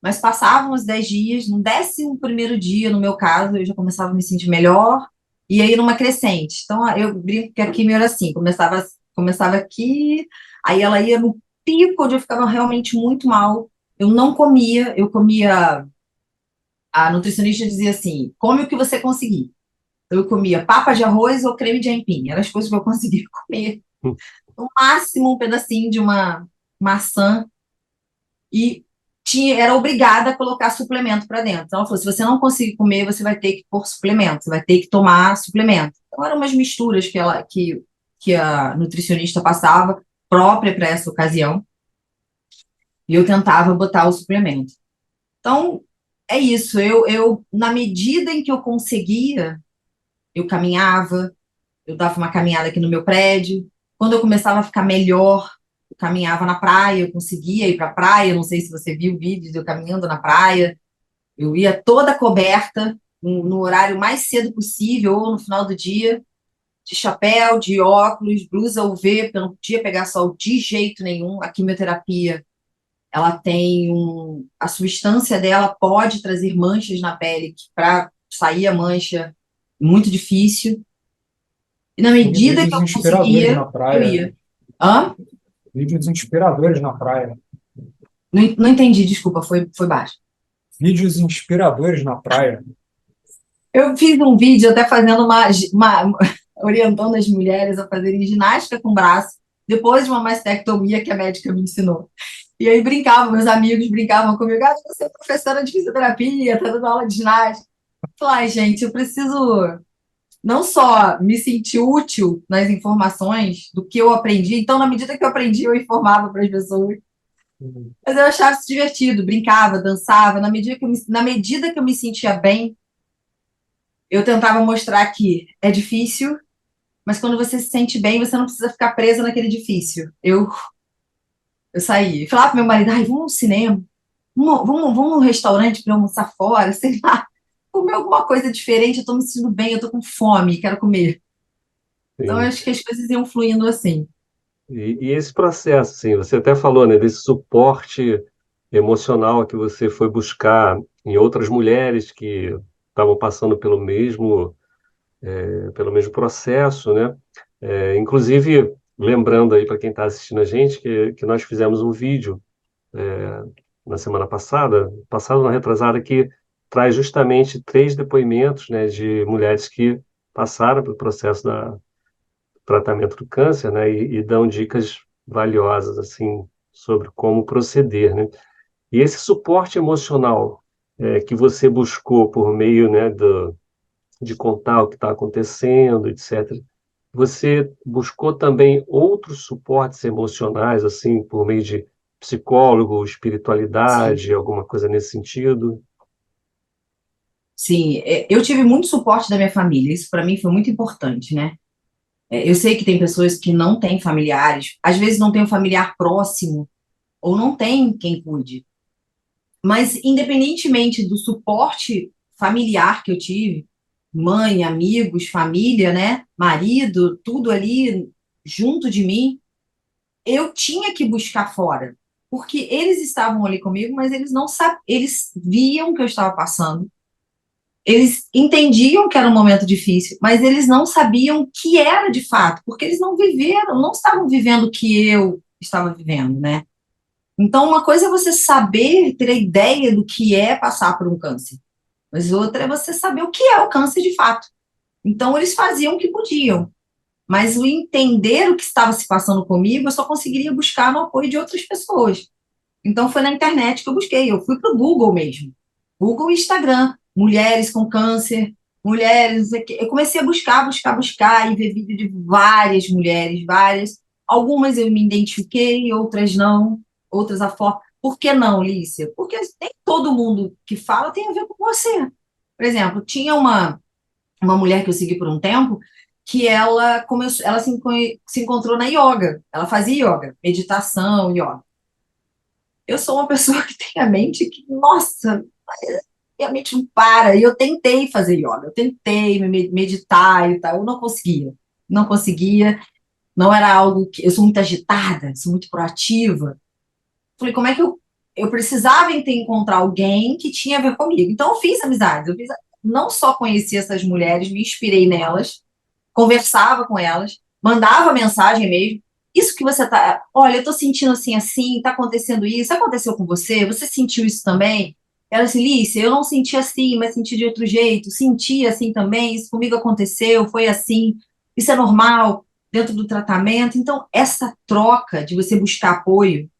mas passavam os 10 dias, no 11º dia, no meu caso, eu já começava a me sentir melhor, e aí numa crescente. Então, eu brinco que a quimio era assim, começava aqui, aí ela ia no pico, onde eu ficava realmente muito mal. Eu não comia, a nutricionista dizia assim, come o que você conseguir. Então, eu comia papa de arroz ou creme de aipim, eram as coisas que eu conseguia comer. No máximo, um pedacinho de uma maçã, e era obrigada a colocar suplemento para dentro. Então, ela falou: se você não conseguir comer, você vai ter que pôr suplemento, você vai ter que tomar suplemento. Então, eram umas misturas que a nutricionista passava, própria para essa ocasião, e eu tentava botar o suplemento. Então, é isso. Na medida em que eu conseguia, eu caminhava, eu dava uma caminhada aqui no meu prédio. Quando eu começava a ficar melhor, eu caminhava na praia, eu conseguia ir para a praia. Não sei se você viu vídeos de eu caminhando na praia. Eu ia toda coberta, no horário mais cedo possível, ou no final do dia, de chapéu, de óculos, blusa UV, porque eu não podia pegar sol de jeito nenhum. A quimioterapia, ela tem a substância dela pode trazer manchas na pele, que para sair a mancha, muito difícil. E na Tem medida que vídeos eu inspiradores conseguia, na eu praia. ia. Hã? Vídeos inspiradores na praia. Não entendi, desculpa, foi baixo. Vídeos inspiradores na praia. Eu fiz um vídeo até fazendo orientando as mulheres a fazerem ginástica com o braço, depois de uma mastectomia que a médica me ensinou. E aí meus amigos brincavam comigo: você é professora de fisioterapia, tá dando aula de ginástica. Eu falei: ai, gente, eu preciso não só me sentir útil nas informações do que eu aprendi, então, na medida que eu aprendi, eu informava para as pessoas. Mas eu achava isso divertido, brincava, dançava. Na medida que eu me sentia bem, eu tentava mostrar que é difícil, mas quando você se sente bem, você não precisa ficar presa naquele difícil. Eu saí. Falava pro meu marido: ai, vamos ao cinema, vamos num restaurante para almoçar fora, sei lá, comer alguma coisa diferente, eu tô me sentindo bem, eu tô com fome, quero comer. Então, eu Sim. acho que as coisas iam fluindo assim. E esse processo, assim, você até falou, né, desse suporte emocional que você foi buscar em outras mulheres que estavam passando pelo mesmo processo, né? Inclusive, lembrando aí para quem está assistindo a gente que nós fizemos um vídeo na semana passada, na retrasada, que traz justamente 3 depoimentos, né, de mulheres que passaram pelo processo da tratamento do câncer, né, e dão dicas valiosas assim sobre como proceder, né? E esse suporte emocional que você buscou por meio, né, de contar o que está acontecendo, etc. Você buscou também outros suportes emocionais, assim, por meio de psicólogo, Sim, espiritualidade, alguma coisa nesse sentido? sim. Eu tive muito suporte da minha família, isso para mim foi muito importante, né? Eu sei que tem pessoas que não têm familiares, às vezes não tem um familiar próximo, ou não tem quem cuide. Mas, independentemente do suporte familiar que eu tive, mãe, amigos, família, né, marido, tudo ali junto de mim, eu tinha que buscar fora, porque eles estavam ali comigo, mas eles não sabiam, eles viam o que eu estava passando, eles entendiam que era um momento difícil, mas eles não sabiam o que era de fato, porque eles não viveram, não estavam vivendo o que eu estava vivendo, né? Então, uma coisa é você saber, ter a ideia do que é passar por um câncer, mas outra é você saber o que é o câncer de fato. Então, eles faziam o que podiam, mas o entender o que estava se passando comigo, eu só conseguiria buscar no apoio de outras pessoas. Então, foi na internet que eu busquei, eu fui para o Google mesmo, Google e Instagram, mulheres com câncer, mulheres, não sei o quê. Eu comecei a buscar, e ver vídeo de várias mulheres, várias. Algumas eu me identifiquei, outras não, outras a foto. Por que não, Lícia? Porque nem todo mundo que fala tem a ver com você. Por exemplo, tinha uma mulher que eu segui por um tempo que ela começou, ela se encontrou na yoga. Ela fazia yoga, meditação, yoga. Eu sou uma pessoa que tem a mente que, nossa, minha mente não para. E eu tentei fazer yoga, eu tentei meditar e tal, eu não conseguia. Não conseguia, não era algo que. Eu sou muito agitada, sou muito proativa. Falei: como é que eu eu precisava encontrar alguém que tinha a ver comigo. Então, eu fiz amizades. Não só conheci essas mulheres, me inspirei nelas, conversava com elas, mandava mensagem mesmo. Isso que você tá. Olha, eu tô sentindo assim, assim, tá acontecendo isso. Aconteceu com você? Você sentiu isso também? Ela assim, Lícia, eu não senti assim, mas senti de outro jeito. Senti assim também, isso comigo aconteceu, foi assim. Isso é normal dentro do tratamento. Então, essa troca de você buscar apoio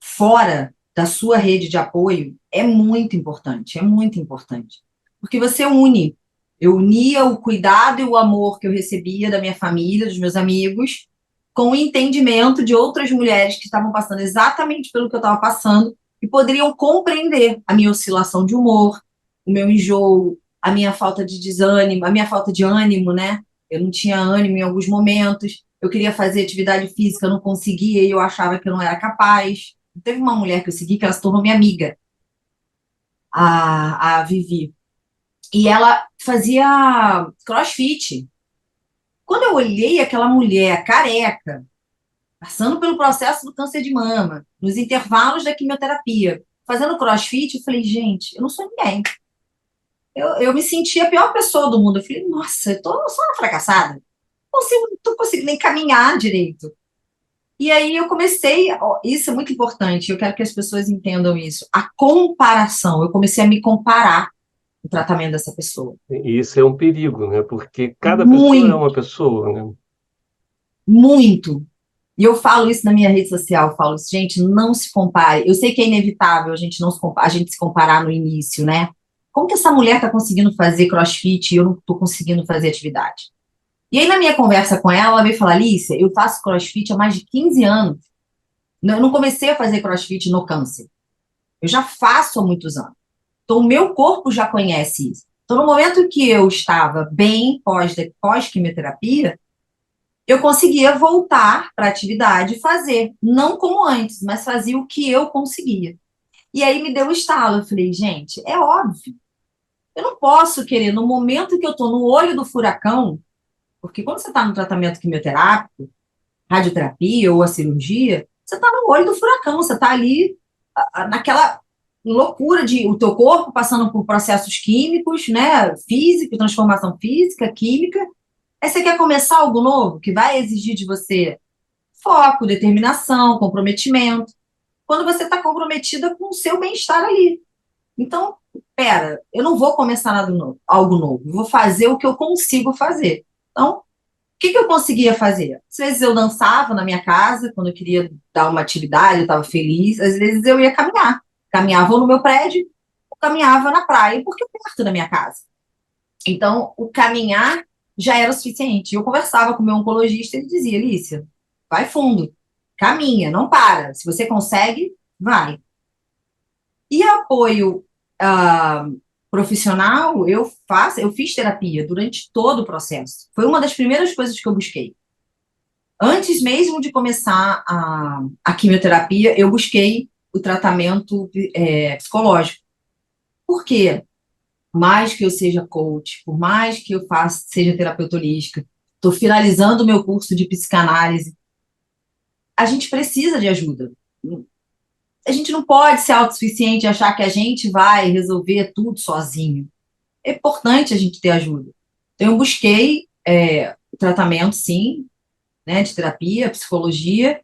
fora da sua rede de apoio é muito importante, é muito importante. Porque você une. Eu unia o cuidado e o amor que eu recebia da minha família, dos meus amigos, com o entendimento de outras mulheres que estavam passando exatamente pelo que eu estava passando e poderiam compreender a minha oscilação de humor, o meu enjoo, a minha falta de desânimo, a minha falta de ânimo, né? Eu não tinha ânimo em alguns momentos. Eu queria fazer atividade física, eu não conseguia e eu achava que eu não era capaz. Teve uma mulher que eu segui que ela se tornou minha amiga, a Vivi. E ela fazia crossfit. Quando eu olhei aquela mulher careca, passando pelo processo do câncer de mama, nos intervalos da quimioterapia, fazendo crossfit, eu falei, gente, eu não sou ninguém. Eu me senti a pior pessoa do mundo. Eu falei, nossa, eu sou uma fracassada. Não tô conseguindo nem caminhar direito. E aí eu comecei, ó, isso é muito importante, eu quero que as pessoas entendam isso, a comparação, eu comecei a me comparar no tratamento dessa pessoa. E isso é um perigo, né? Porque cada pessoa é Muito, uma pessoa, né? muito. E eu falo isso na minha rede social, eu falo isso, gente, não se compare. Eu sei que é inevitável a gente não se a gente se comparar no início, né? Como que essa mulher está conseguindo fazer crossfit e eu não estou conseguindo fazer atividade? E aí, na minha conversa com ela, ela veio falar, Alicia, eu faço crossfit há mais de 15 anos. Eu não comecei a fazer crossfit no câncer. Eu já faço há muitos anos. Então, o meu corpo já conhece isso. Então, no momento que eu estava bem pós-quimioterapia, eu conseguia voltar para a atividade e fazer. Não como antes, mas fazia o que eu conseguia. E aí me deu o estalo. Eu falei, gente, é óbvio. Eu não posso querer, no momento que eu estou no olho do furacão, porque quando você está no tratamento quimioterápico, radioterapia ou a cirurgia, você está no olho do furacão, você está ali naquela loucura de o teu corpo passando por processos químicos, né, físico, transformação física, química. Aí você quer começar algo novo que vai exigir de você foco, determinação, comprometimento. Quando você está comprometida com o seu bem-estar ali. Então, pera, eu não vou começar nada novo, algo novo. Eu vou fazer o que eu consigo fazer. Então, que eu conseguia fazer? Às vezes eu dançava na minha casa, quando eu queria dar uma atividade, eu estava feliz. Às vezes eu ia caminhar. Caminhava ou no meu prédio, ou caminhava na praia, porque é perto da minha casa. Então, o caminhar já era o suficiente. Eu conversava com o meu oncologista, ele dizia, Alicia, vai fundo, caminha, não para. Se você consegue, vai. E apoio ah, profissional, eu fiz terapia durante todo o processo. Foi uma das primeiras coisas que eu busquei. Antes mesmo de começar a quimioterapia, eu busquei o tratamento psicológico. Por quê? Por mais que eu seja coach, por mais que eu seja terapeuta holística, estou finalizando o meu curso de psicanálise, a gente precisa de ajuda. A gente não pode ser autossuficiente e achar que a gente vai resolver tudo sozinho. É importante a gente ter ajuda. Então, eu busquei o tratamento, sim, né, de terapia, psicologia,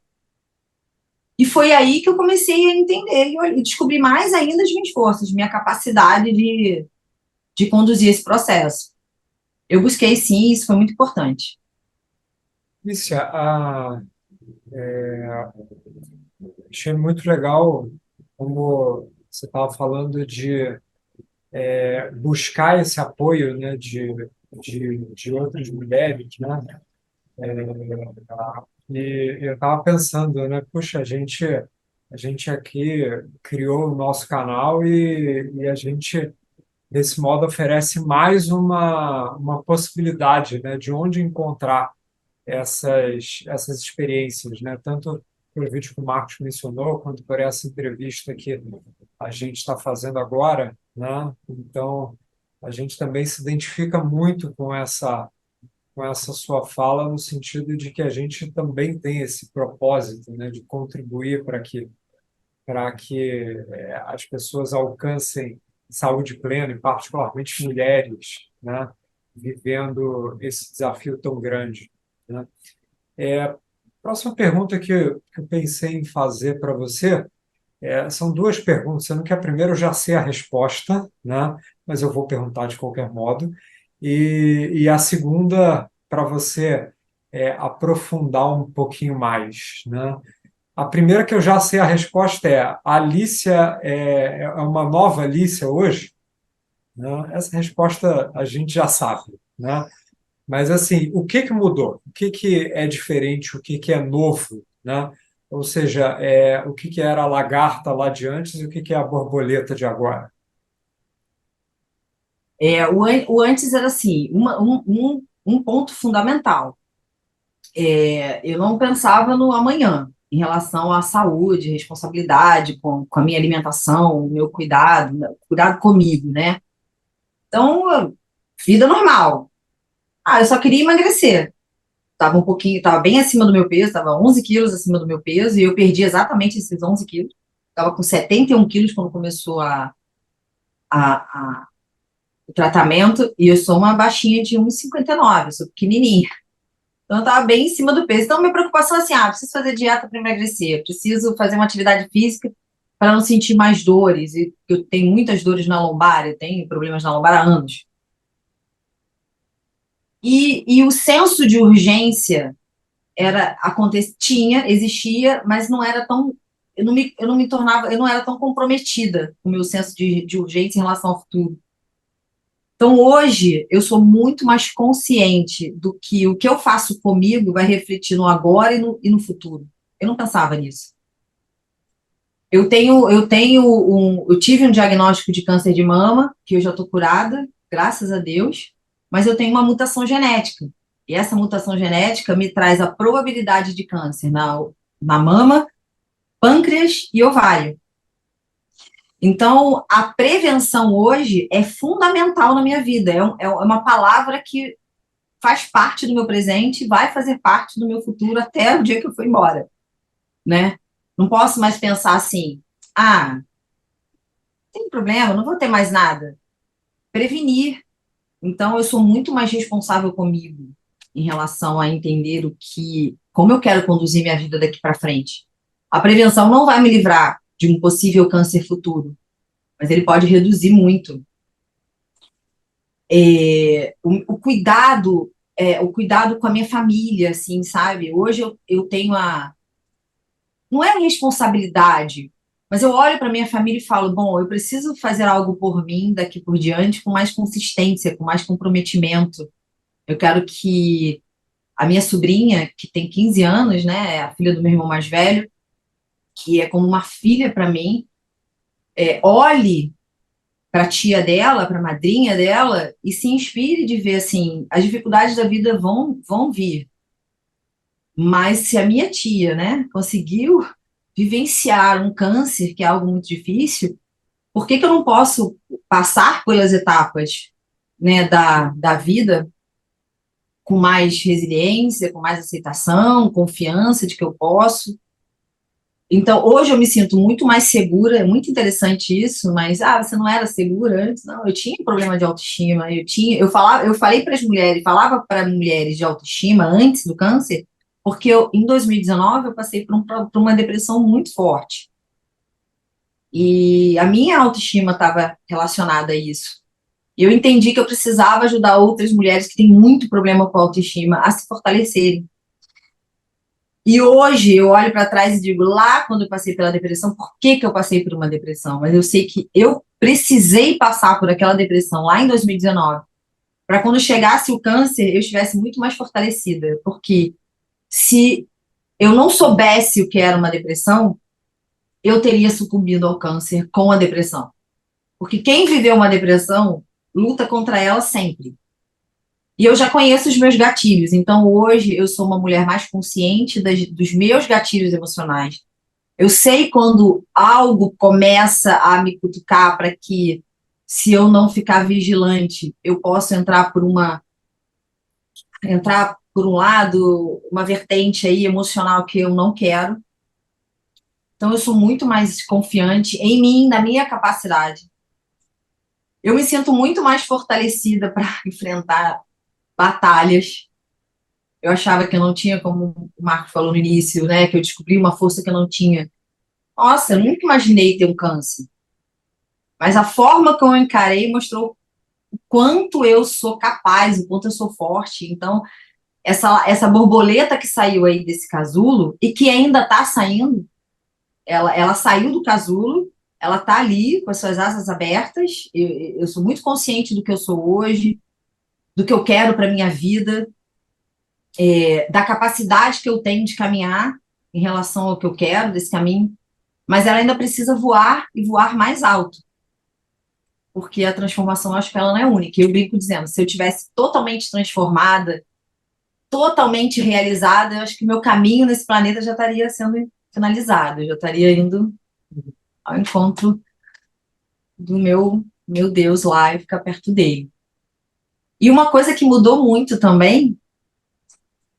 e foi aí que eu comecei a entender e descobrir mais ainda as minhas forças, minha capacidade de conduzir esse processo. Eu busquei, sim, isso foi muito importante. Isso, achei muito legal como você estava falando de buscar esse apoio, né, de outras mulheres, né? E eu estava pensando, né, puxa, a gente aqui criou o nosso canal e a gente, desse modo, oferece mais uma possibilidade, né, de onde encontrar essas experiências, né? Tanto pelo vídeo que o Marcos mencionou, quanto por essa entrevista que a gente está fazendo agora, né? Então, a gente também se identifica muito com essa sua fala, no sentido de que a gente também tem esse propósito, né, de contribuir para que para que as pessoas alcancem saúde plena, e particularmente mulheres, né, vivendo esse desafio tão grande, né? Próxima pergunta que eu pensei em fazer para você são duas perguntas, sendo que a primeira eu já sei a resposta, né, mas eu vou perguntar de qualquer modo, e a segunda para você aprofundar um pouquinho mais, né? A primeira que eu já sei a resposta a Alicia é uma nova Alicia hoje? Né? Essa resposta a gente já sabe, né? Mas assim, o que mudou? O que é diferente? O que é novo, né? Ou seja, o que era a lagarta lá de antes e o que é a borboleta de agora? O antes era assim, um ponto fundamental. Eu não pensava no amanhã, em relação à saúde, responsabilidade com a minha alimentação, o meu cuidado, né, cuidado comigo, né? Então, vida normal. Eu só queria emagrecer. Tava bem acima do meu peso, tava 11 quilos acima do meu peso, e eu perdi exatamente esses 11 quilos. Tava com 71 quilos quando começou a o tratamento, e eu sou uma baixinha de 1,59, eu sou pequenininha. Então, eu estava bem em cima do peso. Então, minha preocupação é assim, preciso fazer dieta para emagrecer, preciso fazer uma atividade física para não sentir mais dores. E eu tenho muitas dores na lombar, eu tenho problemas na lombar há anos. E o senso de urgência existia, mas não era tão, eu não me tornava, eu não era tão comprometida com o meu senso de urgência em relação ao futuro. Então, hoje, eu sou muito mais consciente do que o que eu faço comigo vai refletir no agora e no futuro. Eu não pensava nisso. Eu tive um diagnóstico de câncer de mama, que eu já estou curada, graças a Deus, mas eu tenho uma mutação genética. E essa mutação genética me traz a probabilidade de câncer na mama, pâncreas e ovário. Então, a prevenção hoje é fundamental na minha vida. É uma palavra que faz parte do meu presente, vai fazer parte do meu futuro até o dia que eu for embora, né? Não posso mais pensar assim, não tem problema, não vou ter mais nada. Prevenir. Então, eu sou muito mais responsável comigo em relação a entender como eu quero conduzir minha vida daqui para frente. A prevenção não vai me livrar de um possível câncer futuro, mas ele pode reduzir muito. O cuidado com a minha família, assim, sabe? Hoje eu tenho não é responsabilidade, mas eu olho para minha família e falo, bom, eu preciso fazer algo por mim daqui por diante com mais consistência, com mais comprometimento. Eu quero que a minha sobrinha, que tem 15 anos, né, é a filha do meu irmão mais velho, que é como uma filha para mim, olhe para a tia dela, para a madrinha dela, e se inspire de ver, assim, as dificuldades da vida vão vir. Mas se a minha tia, né, conseguiu vivenciar um câncer, que é algo muito difícil, por que eu não posso passar pelas etapas, né, da vida com mais resiliência, com mais aceitação, confiança de que eu posso? Então, hoje eu me sinto muito mais segura, é muito interessante isso, mas, você não era segura antes? Não, eu tinha problema de autoestima, eu falei para as mulheres, falava para mulheres de autoestima antes do câncer, porque em 2019 eu passei por uma depressão muito forte. E a minha autoestima estava relacionada a isso. E eu entendi que eu precisava ajudar outras mulheres que têm muito problema com a autoestima a se fortalecerem. E hoje eu olho para trás e digo, lá quando eu passei pela depressão, por que eu passei por uma depressão? Mas eu sei que eu precisei passar por aquela depressão lá em 2019, para quando chegasse o câncer, eu estivesse muito mais fortalecida. Porque se eu não soubesse o que era uma depressão, eu teria sucumbido ao câncer com a depressão. Porque quem viveu uma depressão luta contra ela sempre. E eu já conheço os meus gatilhos, então hoje eu sou uma mulher mais consciente dos meus gatilhos emocionais. Eu sei quando algo começa a me cutucar para que, se eu não ficar vigilante, eu posso entrar por um lado, uma vertente aí emocional que eu não quero. Então, eu sou muito mais confiante em mim, na minha capacidade. Eu me sinto muito mais fortalecida para enfrentar batalhas. Eu achava que eu não tinha, como o Marco falou no início, né? Que eu descobri uma força que eu não tinha. Nossa, eu nunca imaginei ter um câncer. Mas a forma que eu encarei mostrou o quanto eu sou capaz, o quanto eu sou forte. Então, essa borboleta que saiu aí desse casulo, e que ainda está saindo, ela saiu do casulo, ela está ali com as suas asas abertas. Eu sou muito consciente do que eu sou hoje, do que eu quero para minha vida, da capacidade que eu tenho de caminhar em relação ao que eu quero desse caminho, mas ela ainda precisa voar e voar mais alto, porque a transformação, eu acho que ela não é única. Eu brinco dizendo, se eu tivesse totalmente transformada, totalmente realizada, eu acho que meu caminho nesse planeta já estaria sendo finalizado, eu já estaria indo ao encontro do meu Deus lá e ficar perto dele. E uma coisa que mudou muito também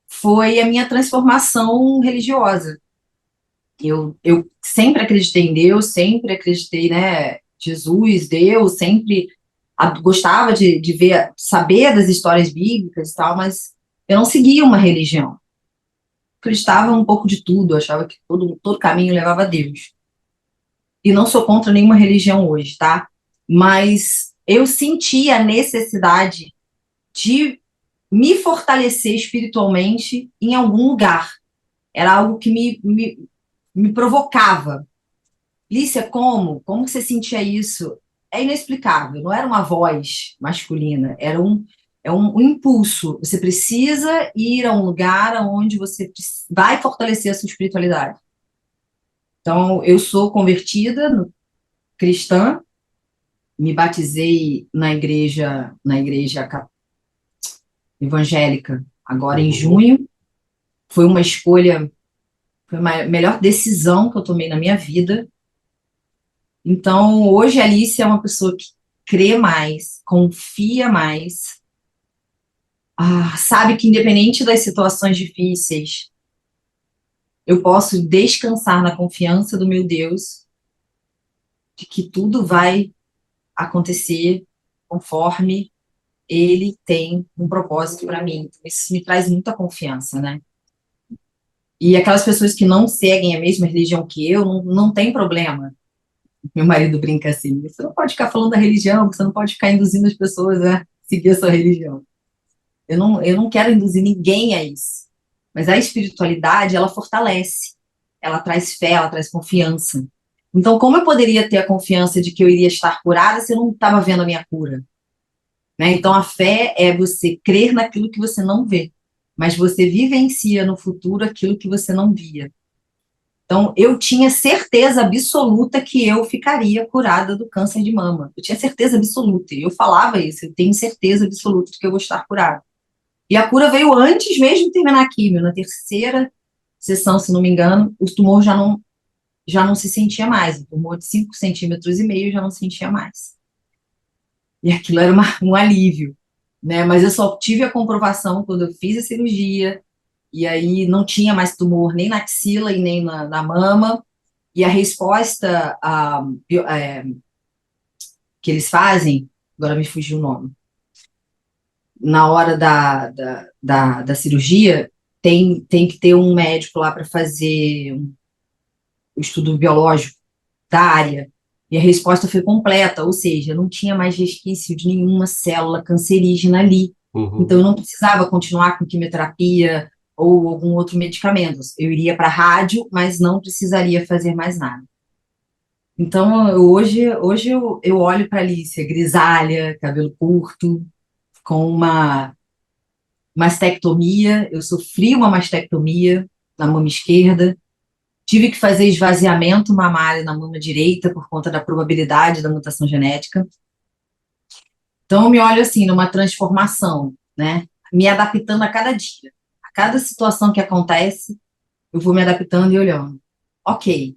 foi a minha transformação religiosa. Eu sempre acreditei em Deus, sempre acreditei, né, Jesus, Deus, sempre gostava de ver, saber das histórias bíblicas e tal, mas eu não seguia uma religião. Acreditava um pouco de tudo, achava que todo caminho levava a Deus. E não sou contra nenhuma religião hoje, tá? Mas eu senti a necessidade de me fortalecer espiritualmente em algum lugar. Era algo que me provocava. Lícia, como? Como você sentia isso? É inexplicável, não era uma voz masculina, era um impulso. Você precisa ir a um lugar onde você vai fortalecer a sua espiritualidade. Então, eu sou convertida, cristã, me batizei na igreja evangélica agora em Uhum. junho. Foi uma escolha, foi a melhor decisão que eu tomei na minha vida. Então, hoje a Alice é uma pessoa que crê mais, confia mais, sabe que independente das situações difíceis, eu posso descansar na confiança do meu Deus, de que tudo vai acontecer conforme Ele tem um propósito para mim. Isso me traz muita confiança, né? E aquelas pessoas que não seguem a mesma religião que eu, não tem problema. Meu marido brinca assim, você não pode ficar falando da religião, você não pode ficar induzindo as pessoas a seguir a sua religião. Eu não quero induzir ninguém a isso. Mas a espiritualidade, ela fortalece, ela traz fé, ela traz confiança. Então, como eu poderia ter a confiança de que eu iria estar curada se eu não estava vendo a minha cura? Né? Então, a fé é você crer naquilo que você não vê, mas você vivencia no futuro aquilo que você não via. Então, eu tinha certeza absoluta que eu ficaria curada do câncer de mama. Eu tinha certeza absoluta. E eu falava isso, eu tenho certeza absoluta de que eu vou estar curada. E a cura veio antes mesmo de terminar a químio. Na terceira sessão, se não me engano, o tumor já não se sentia mais. O tumor de 5,5 centímetros já não sentia mais. E aquilo era um alívio, né? Mas eu só tive a comprovação quando eu fiz a cirurgia, e aí não tinha mais tumor nem na axila e nem na mama, e a resposta que eles fazem, agora me fugiu o nome, na hora da cirurgia, tem que ter um médico lá para fazer o estudo biológico da área, e a resposta foi completa, ou seja, não tinha mais resquício de nenhuma célula cancerígena ali. Uhum. Então, eu não precisava continuar com quimioterapia ou algum outro medicamento. Eu iria para rádio, mas não precisaria fazer mais nada. Então, hoje eu olho para a Alicia, grisalha, cabelo curto, com uma mastectomia. Eu sofri uma mastectomia na mama esquerda. Tive que fazer esvaziamento mamário na mama direita por conta da probabilidade da mutação genética. Então, eu me olho assim, numa transformação, né? Me adaptando a cada dia. A cada situação que acontece, eu vou me adaptando e olhando. Ok,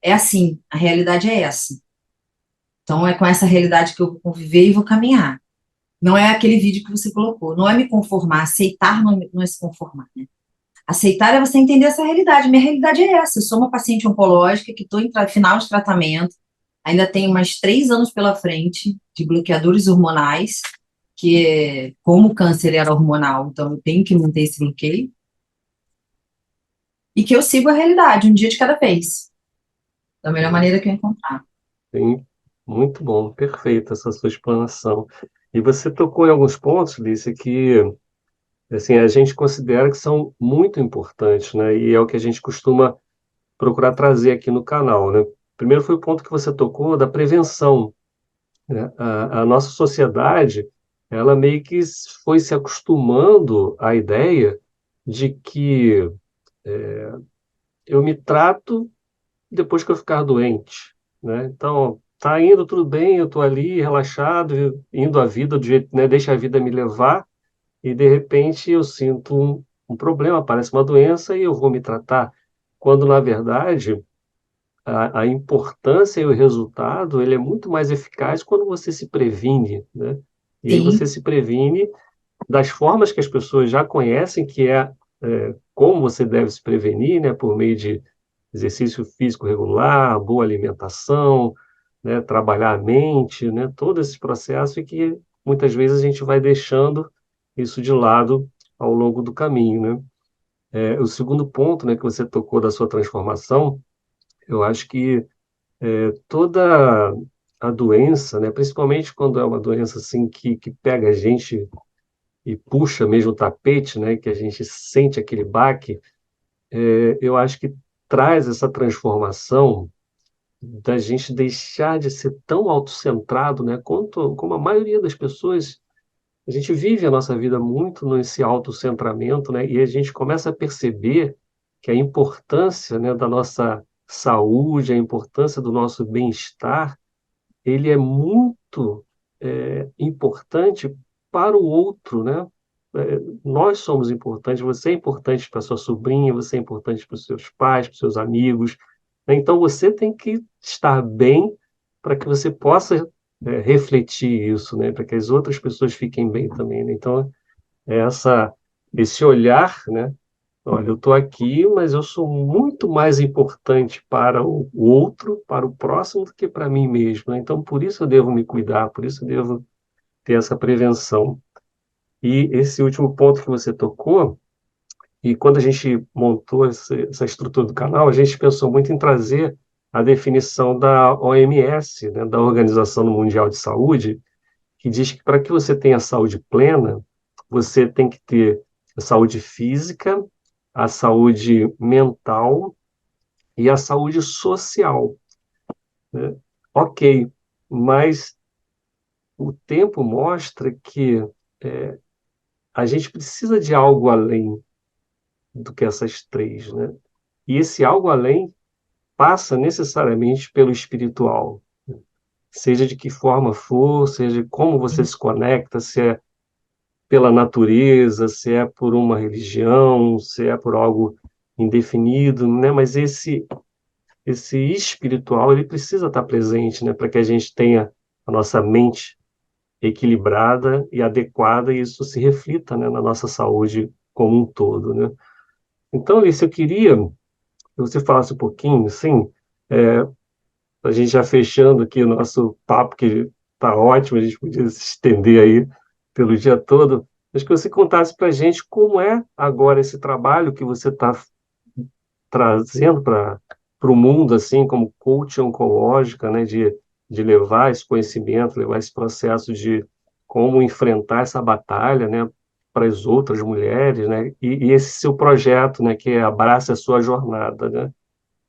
é assim, a realidade é essa. Então, é com essa realidade que eu vou conviver e vou caminhar. Não é aquele vídeo que você colocou, não é me conformar, aceitar não é se conformar, né? Aceitar é você entender essa realidade. Minha realidade é essa. Eu sou uma paciente oncológica que estou em final de tratamento. Ainda tenho mais 3 anos pela frente de bloqueadores hormonais, que como o câncer era hormonal, então eu tenho que manter esse bloqueio. E que eu sigo a realidade, um dia de cada vez, da melhor maneira que eu encontrar. Sim, muito bom, perfeito essa sua explanação. E você tocou em alguns pontos, Lícia, que assim, a gente considera que são muito importantes, né? E é o que a gente costuma procurar trazer aqui no canal, né? Primeiro foi o ponto que você tocou da prevenção, né? A nossa sociedade, ela meio que foi se acostumando à ideia de que eu me trato depois que eu ficar doente, né? Então, tá indo tudo bem, eu tô ali relaxado, indo a vida do jeito, né? Deixa a vida me levar e de repente eu sinto um problema, aparece uma doença e eu vou me tratar, quando na verdade a importância e o resultado ele é muito mais eficaz quando você se previne, né? E aí você Sim, se previne das formas que as pessoas já conhecem, que é como você deve se prevenir, né? Por meio de exercício físico regular, boa alimentação, né? Trabalhar a mente, né? Todo esse processo e que muitas vezes a gente vai deixando isso de lado ao longo do caminho, né? O segundo ponto, né, que você tocou da sua transformação, eu acho que toda a doença, né, principalmente quando é uma doença assim que pega a gente e puxa mesmo o tapete, né, que a gente sente aquele baque, eu acho que traz essa transformação da gente deixar de ser tão autocentrado, né, como a maioria das pessoas. A gente vive a nossa vida muito nesse autocentramento, né? E a gente começa a perceber que a importância, né, da nossa saúde, a importância do nosso bem-estar, ele é muito importante para o outro, né? Nós somos importantes, você é importante para sua sobrinha, você é importante para os seus pais, para os seus amigos, né? Então você tem que estar bem para que você possa refletir isso, né? Para que as outras pessoas fiquem bem também, né? Então é esse olhar, né? Olha, eu estou aqui, mas eu sou muito mais importante para o outro, para o próximo, do que para mim mesmo, né? Então, por isso eu devo me cuidar, por isso eu devo ter essa prevenção. E esse último ponto que você tocou, e quando a gente montou essa estrutura do canal, a gente pensou muito em trazer a definição da OMS, né, da Organização Mundial de Saúde, que diz que para que você tenha saúde plena, você tem que ter a saúde física, a saúde mental e a saúde social, né? Ok, mas o tempo mostra que a gente precisa de algo além do que essas três, né? E esse algo além passa necessariamente pelo espiritual, seja de que forma for, seja como você se conecta, se é pela natureza, se é por uma religião, se é por algo indefinido, né? Mas esse espiritual ele precisa estar presente, né? Para que a gente tenha a nossa mente equilibrada e adequada e isso se reflita, né? Na nossa saúde como um todo, né? Então, Alice, eu queria que você falasse um pouquinho, assim, a gente já fechando aqui o nosso papo, que está ótimo, a gente podia se estender aí pelo dia todo, mas que você contasse para a gente como é agora esse trabalho que você está trazendo para o mundo, assim, como coach oncológica, né, de levar esse conhecimento, levar esse processo de como enfrentar essa batalha, né, para as outras mulheres, né, e esse seu projeto, né, que é Abraça a Sua Jornada, né,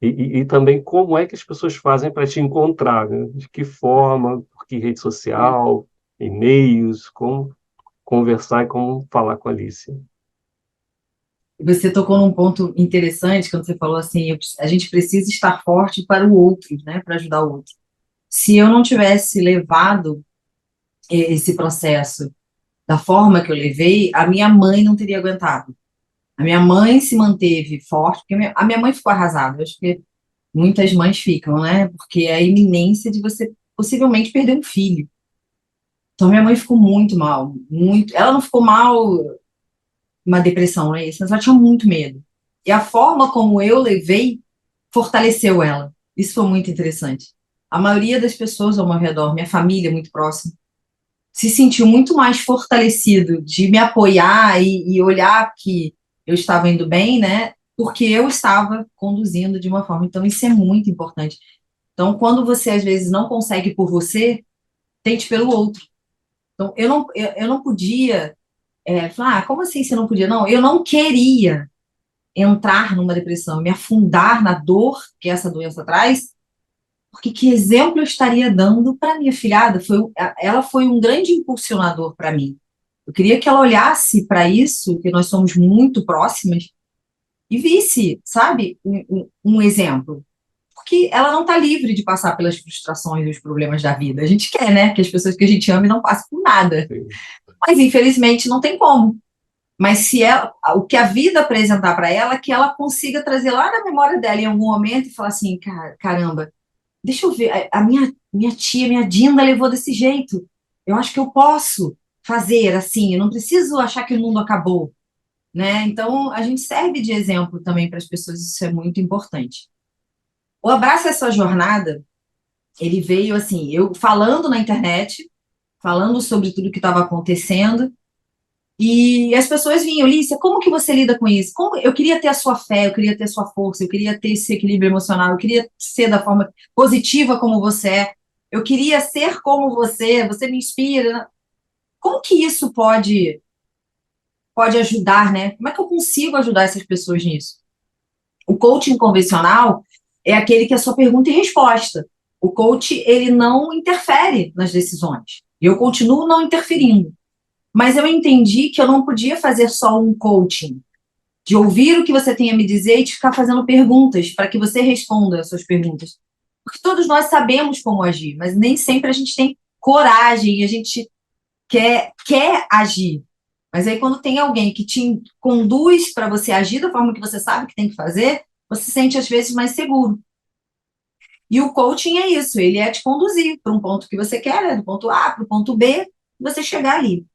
e também como é que as pessoas fazem para te encontrar, né? De que forma, por que rede social, e-mails, como conversar e como falar com a Alice. você tocou num ponto interessante quando você falou assim, a gente precisa estar forte para o outro, né, para ajudar o outro. Se eu não tivesse levado esse processo da forma que eu levei, a minha mãe não teria aguentado. A minha mãe se manteve forte, porque a minha mãe ficou arrasada. Eu acho que muitas mães ficam, né? Porque é a iminência de você possivelmente perder um filho. Então, minha mãe ficou muito mal, muito. Ela não ficou mal uma depressão, não é isso? Mas ela tinha muito medo. E a forma como eu levei fortaleceu ela. Isso foi muito interessante. A maioria das pessoas ao meu redor, minha família muito próxima, se sentiu muito mais fortalecido de me apoiar e olhar que eu estava indo bem, né? Porque eu estava conduzindo de uma forma. Então, isso é muito importante. Então, quando você às vezes não consegue por você, tente pelo outro. Então, eu não podia falar, como assim você não podia? Não, eu não queria entrar numa depressão, me afundar na dor que essa doença traz, porque que exemplo eu estaria dando para minha filhada? Ela foi um grande impulsionador para mim. Eu queria que ela olhasse para isso, que nós somos muito próximas, e visse, sabe, um exemplo. Porque ela não está livre de passar pelas frustrações e os problemas da vida. A gente quer, né, que as pessoas que a gente ama não passem por nada. Sim. Mas, infelizmente, não tem como. Mas se ela, o que a vida apresentar para ela, que ela consiga trazer lá na memória dela em algum momento e falar assim, caramba, deixa eu ver, a minha tia, minha Dinda levou desse jeito. Eu acho que eu posso fazer assim, eu não preciso achar que o mundo acabou, né? Então, a gente serve de exemplo também para as pessoas, isso é muito importante. O Abraça Essa Jornada, ele veio assim, eu falando na internet, falando sobre tudo que estava acontecendo, e as pessoas vinham, Lícia, como que você lida com isso? Como eu queria ter a sua fé, eu queria ter a sua força, eu queria ter esse equilíbrio emocional, eu queria ser da forma positiva como você é, eu queria ser como você me inspira. Como que isso pode ajudar, né? Como é que eu consigo ajudar essas pessoas nisso? O coaching convencional é aquele que é só pergunta e resposta. O coach, ele não interfere nas decisões. E eu continuo não interferindo. Mas eu entendi que eu não podia fazer só um coaching, de ouvir o que você tem a me dizer e de ficar fazendo perguntas para que você responda as suas perguntas. Porque todos nós sabemos como agir, mas nem sempre a gente tem coragem e a gente quer agir. Mas aí quando tem alguém que te conduz para você agir da forma que você sabe que tem que fazer, você se sente às vezes mais seguro. E o coaching é isso, ele é te conduzir para um ponto que você quer, né, do ponto A para o ponto B, e você chegar ali.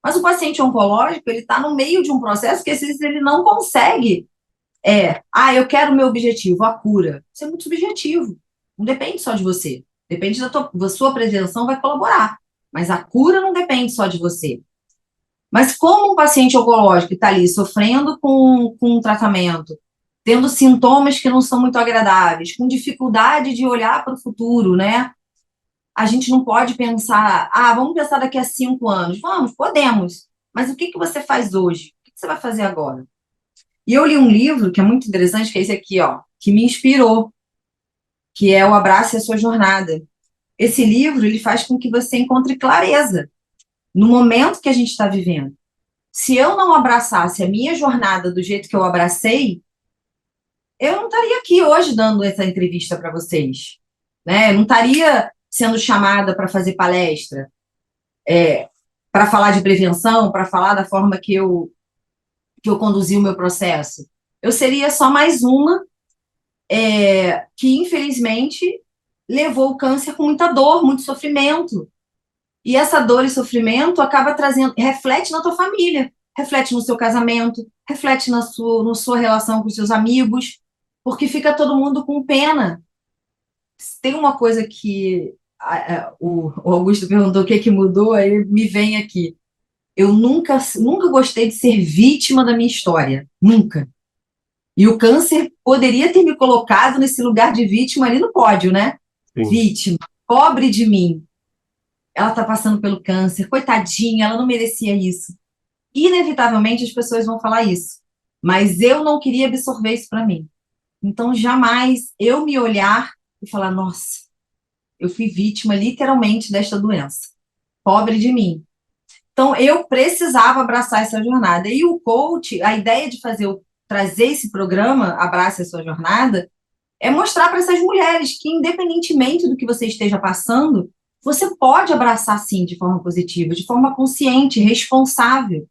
Mas o paciente oncológico, ele está no meio de um processo que às vezes ele não consegue. Eu quero o meu objetivo, a cura. Isso é muito subjetivo. Não depende só de você. Depende da sua prevenção, vai colaborar. Mas a cura não depende só de você. Mas como um paciente oncológico está ali sofrendo com um tratamento, tendo sintomas que não são muito agradáveis, com dificuldade de olhar para o futuro, né? A gente não pode pensar, vamos pensar daqui a 5 anos. Vamos, podemos. Mas o que você faz hoje? O que você vai fazer agora? E eu li um livro que é muito interessante, que é esse aqui, ó, que me inspirou, que é O Abrace a Sua Jornada. Esse livro, ele faz com que você encontre clareza no momento que a gente está vivendo. Se eu não abraçasse a minha jornada do jeito que eu abracei, eu não estaria aqui hoje dando essa entrevista para vocês, né? Eu não estaria sendo chamada para fazer palestra, para falar de prevenção, para falar da forma que eu conduzi o meu processo. Eu seria só mais uma que, infelizmente, levou o câncer com muita dor, muito sofrimento. E essa dor e sofrimento acaba trazendo, reflete na tua família, reflete no seu casamento, reflete na sua relação com os seus amigos, porque fica todo mundo com pena. Tem uma coisa que o Augusto perguntou o que mudou, aí me vem aqui. Eu nunca gostei de ser vítima da minha história, nunca. E o câncer poderia ter me colocado nesse lugar de vítima ali no pódio, né? Sim. Vítima, pobre de mim. Ela está passando pelo câncer, coitadinha, ela não merecia isso. Inevitavelmente as pessoas vão falar isso, mas eu não queria absorver isso para mim. Então, jamais eu me olhar e falar, nossa, eu fui vítima literalmente desta doença. Pobre de mim. Então, eu precisava abraçar essa jornada. E o coach, a ideia de trazer esse programa, Abrace a Sua Jornada, é mostrar para essas mulheres que, independentemente do que você esteja passando, você pode abraçar, sim, de forma positiva, de forma consciente, responsável.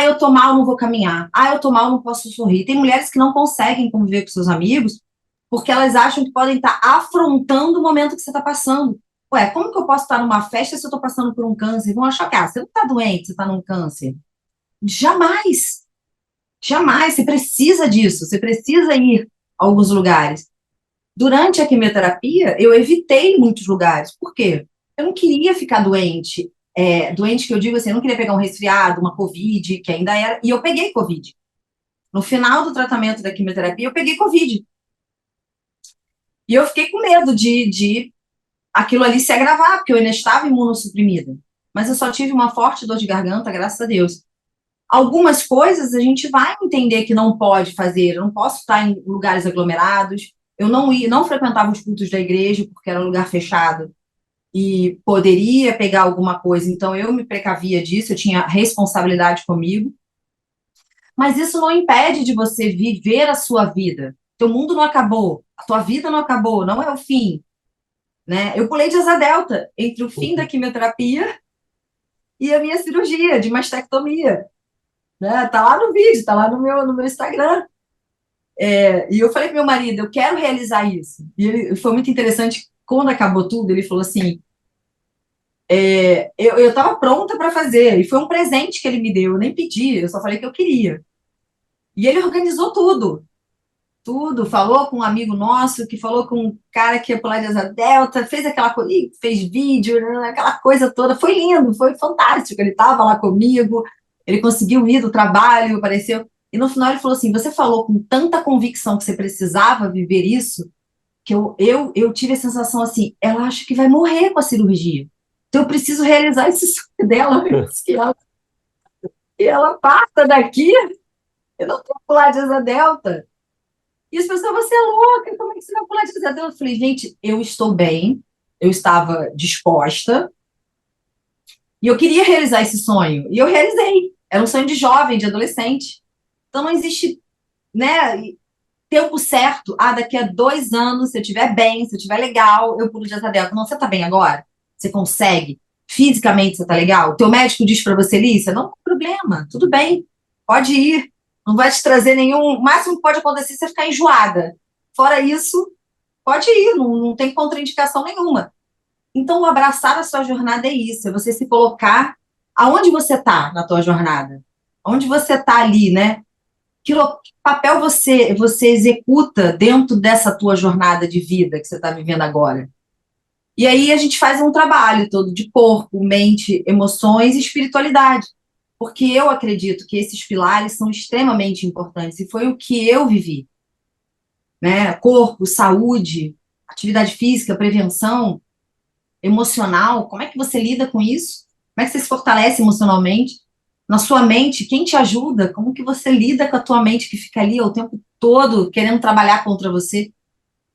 Eu tô mal, não vou caminhar. Eu tô mal, não posso sorrir. Tem mulheres que não conseguem conviver com seus amigos porque elas acham que podem estar afrontando o momento que você está passando. Ué, como que eu posso estar numa festa se eu estou passando por um câncer? Vão achar que você não está doente, você está num câncer. Jamais, jamais, você precisa disso, você precisa ir a alguns lugares. Durante a quimioterapia, eu evitei muitos lugares. Por quê? Eu não queria ficar doente. Doente que eu digo assim, eu não queria pegar um resfriado, uma Covid, que ainda era. E eu peguei Covid. No final do tratamento da quimioterapia, eu peguei Covid. E eu fiquei com medo de aquilo ali se agravar, porque eu ainda estava imunossuprimida. Mas eu só tive uma forte dor de garganta, graças a Deus. Algumas coisas a gente vai entender que não pode fazer. Eu não posso estar em lugares aglomerados. Eu não frequentava os cultos da igreja, porque era um lugar fechado e poderia pegar alguma coisa. Então, eu me precavia disso, eu tinha responsabilidade comigo. Mas isso não impede de você viver a sua vida. Teu mundo não acabou, a tua vida não acabou, não é o fim, né? Eu pulei de asa delta entre o fim da quimioterapia e a minha cirurgia de mastectomia, né? Tá lá no vídeo, tá lá no meu Instagram. E eu falei pro meu marido, eu quero realizar isso. E ele foi muito interessante, quando acabou tudo, ele falou assim, eu estava pronta para fazer, e foi um presente que ele me deu, eu nem pedi, eu só falei que eu queria. E ele organizou tudo, tudo, falou com um amigo nosso, que falou com um cara que ia pular de asa delta, fez aquela coisa, fez vídeo, né, aquela coisa toda, foi lindo, foi fantástico, ele estava lá comigo, ele conseguiu ir do trabalho, apareceu, e no final ele falou assim, você falou com tanta convicção que você precisava viver isso, que eu tive a sensação assim, ela acha que vai morrer com a cirurgia, então eu preciso realizar esse sonho dela antes que ela parta daqui, eu não vou pular de asa delta. E as pessoas, você é louca, como é que você vai pular de asa delta? Eu falei, gente, eu estou bem, eu estava disposta, e eu queria realizar esse sonho, e eu realizei. Era um sonho de jovem, de adolescente. Então não existe, né, tempo certo. Daqui a 2 anos, se eu estiver bem, se eu estiver legal, eu pulo de asa delta. Não, você está bem agora? Você consegue? Fisicamente você está legal? O teu médico diz para você, Lícia, não tem problema, tudo bem, pode ir. Não vai te trazer nenhum. O máximo que pode acontecer é você ficar enjoada. Fora isso, pode ir, não tem contraindicação nenhuma. Então, o abraçar a sua jornada é isso, é você se colocar aonde você está na tua jornada. Onde você está ali, né? Que papel você executa dentro dessa tua jornada de vida que você está vivendo agora? E aí a gente faz um trabalho todo de corpo, mente, emoções e espiritualidade. Porque eu acredito que esses pilares são extremamente importantes e foi o que eu vivi, né? Corpo, saúde, atividade física, prevenção, emocional. Como é que você lida com isso? Como é que você se fortalece emocionalmente? Na sua mente, quem te ajuda? Como que você lida com a tua mente que fica ali o tempo todo querendo trabalhar contra você?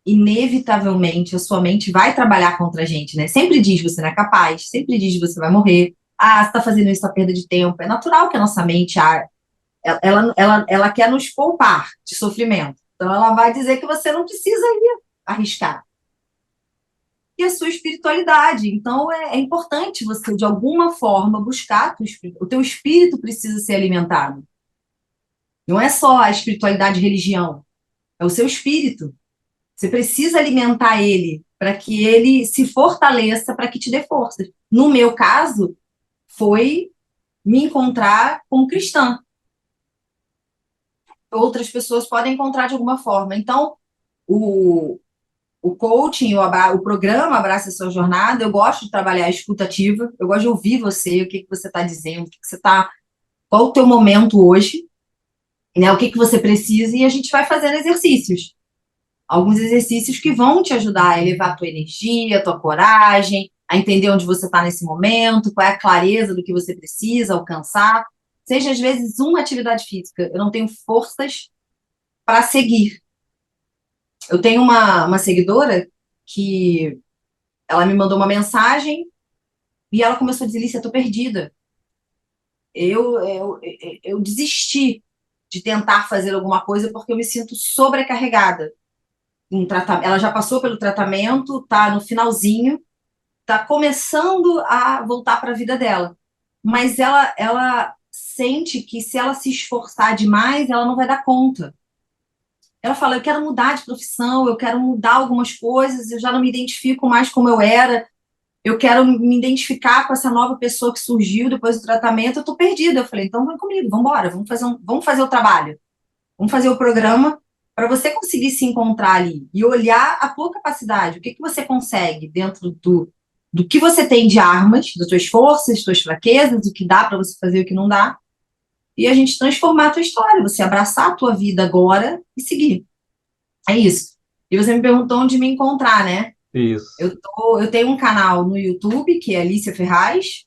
Inevitavelmente, a sua mente vai trabalhar contra a gente, né? Sempre diz você não é capaz, sempre diz você vai morrer. Você está fazendo isso, tá perda de tempo. É natural que a nossa mente, ela quer nos poupar de sofrimento. Então, ela vai dizer que você não precisa ir arriscar. E a sua espiritualidade. Então, é importante você, de alguma forma, buscar o teu espírito precisa ser alimentado. Não é só a espiritualidade e religião, é o seu espírito. Você precisa alimentar ele para que ele se fortaleça, para que te dê forças. No meu caso, foi me encontrar como cristã. Outras pessoas podem encontrar de alguma forma. Então, o coaching, o programa Abraça a Sua Jornada, eu gosto de trabalhar a escuta ativa, eu gosto de ouvir você, o que você está dizendo, qual o teu momento hoje, né, o que você precisa, e a gente vai fazendo exercícios. Alguns exercícios que vão te ajudar a elevar a tua energia, a tua coragem, a entender onde você está nesse momento, qual é a clareza do que você precisa alcançar. Seja, às vezes, uma atividade física. Eu não tenho forças para seguir. Eu tenho uma seguidora que ela me mandou uma mensagem e ela começou a dizer, Lícia, eu tô perdida. Eu desisti de tentar fazer alguma coisa porque eu me sinto sobrecarregada. Ela já passou pelo tratamento, tá no finalzinho, tá começando a voltar para a vida dela. Mas ela sente que se ela se esforçar demais, ela não vai dar conta. Ela fala, eu quero mudar de profissão, eu quero mudar algumas coisas, eu já não me identifico mais como eu era. eu quero me identificar com essa nova pessoa que surgiu depois do tratamento, eu tô perdida. Eu falei, então vem comigo, vamos embora, vamos fazer o trabalho, vamos fazer o programa para você conseguir se encontrar ali e olhar a tua capacidade, o que você consegue dentro do que você tem de armas, das tuas forças, das tuas fraquezas, o que dá para você fazer e o que não dá, e a gente transformar a tua história, você abraçar a tua vida agora e seguir. É isso. E você me perguntou onde me encontrar, né? Isso. Eu tenho um canal no YouTube, que é Alicia Ferraz.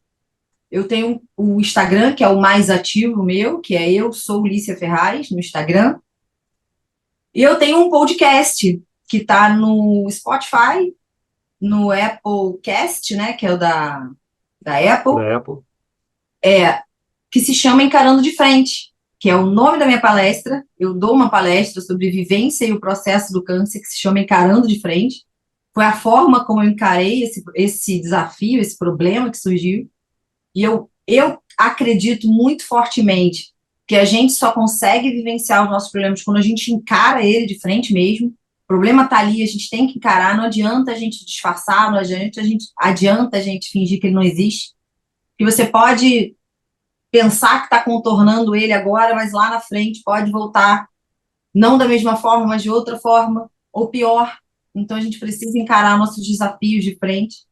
Eu tenho o Instagram, que é o mais ativo meu, que é Eu Sou Lícia Ferraz, no Instagram. E eu tenho um podcast, que está no Spotify, no Apple Cast, né, que é o da Apple, Da Apple. que se chama Encarando de Frente, que é o nome da minha palestra. Eu dou uma palestra sobre vivência e o processo do câncer, que se chama Encarando de Frente. Foi a forma como eu encarei esse desafio, esse problema que surgiu. E eu acredito muito fortemente que a gente só consegue vivenciar os nossos problemas quando a gente encara ele de frente mesmo. O problema está ali, a gente tem que encarar, não adianta a gente disfarçar, não adianta a gente fingir que ele não existe. Que você pode pensar que está contornando ele agora, mas lá na frente pode voltar, não da mesma forma, mas de outra forma, ou pior. Então a gente precisa encarar nossos desafios de frente.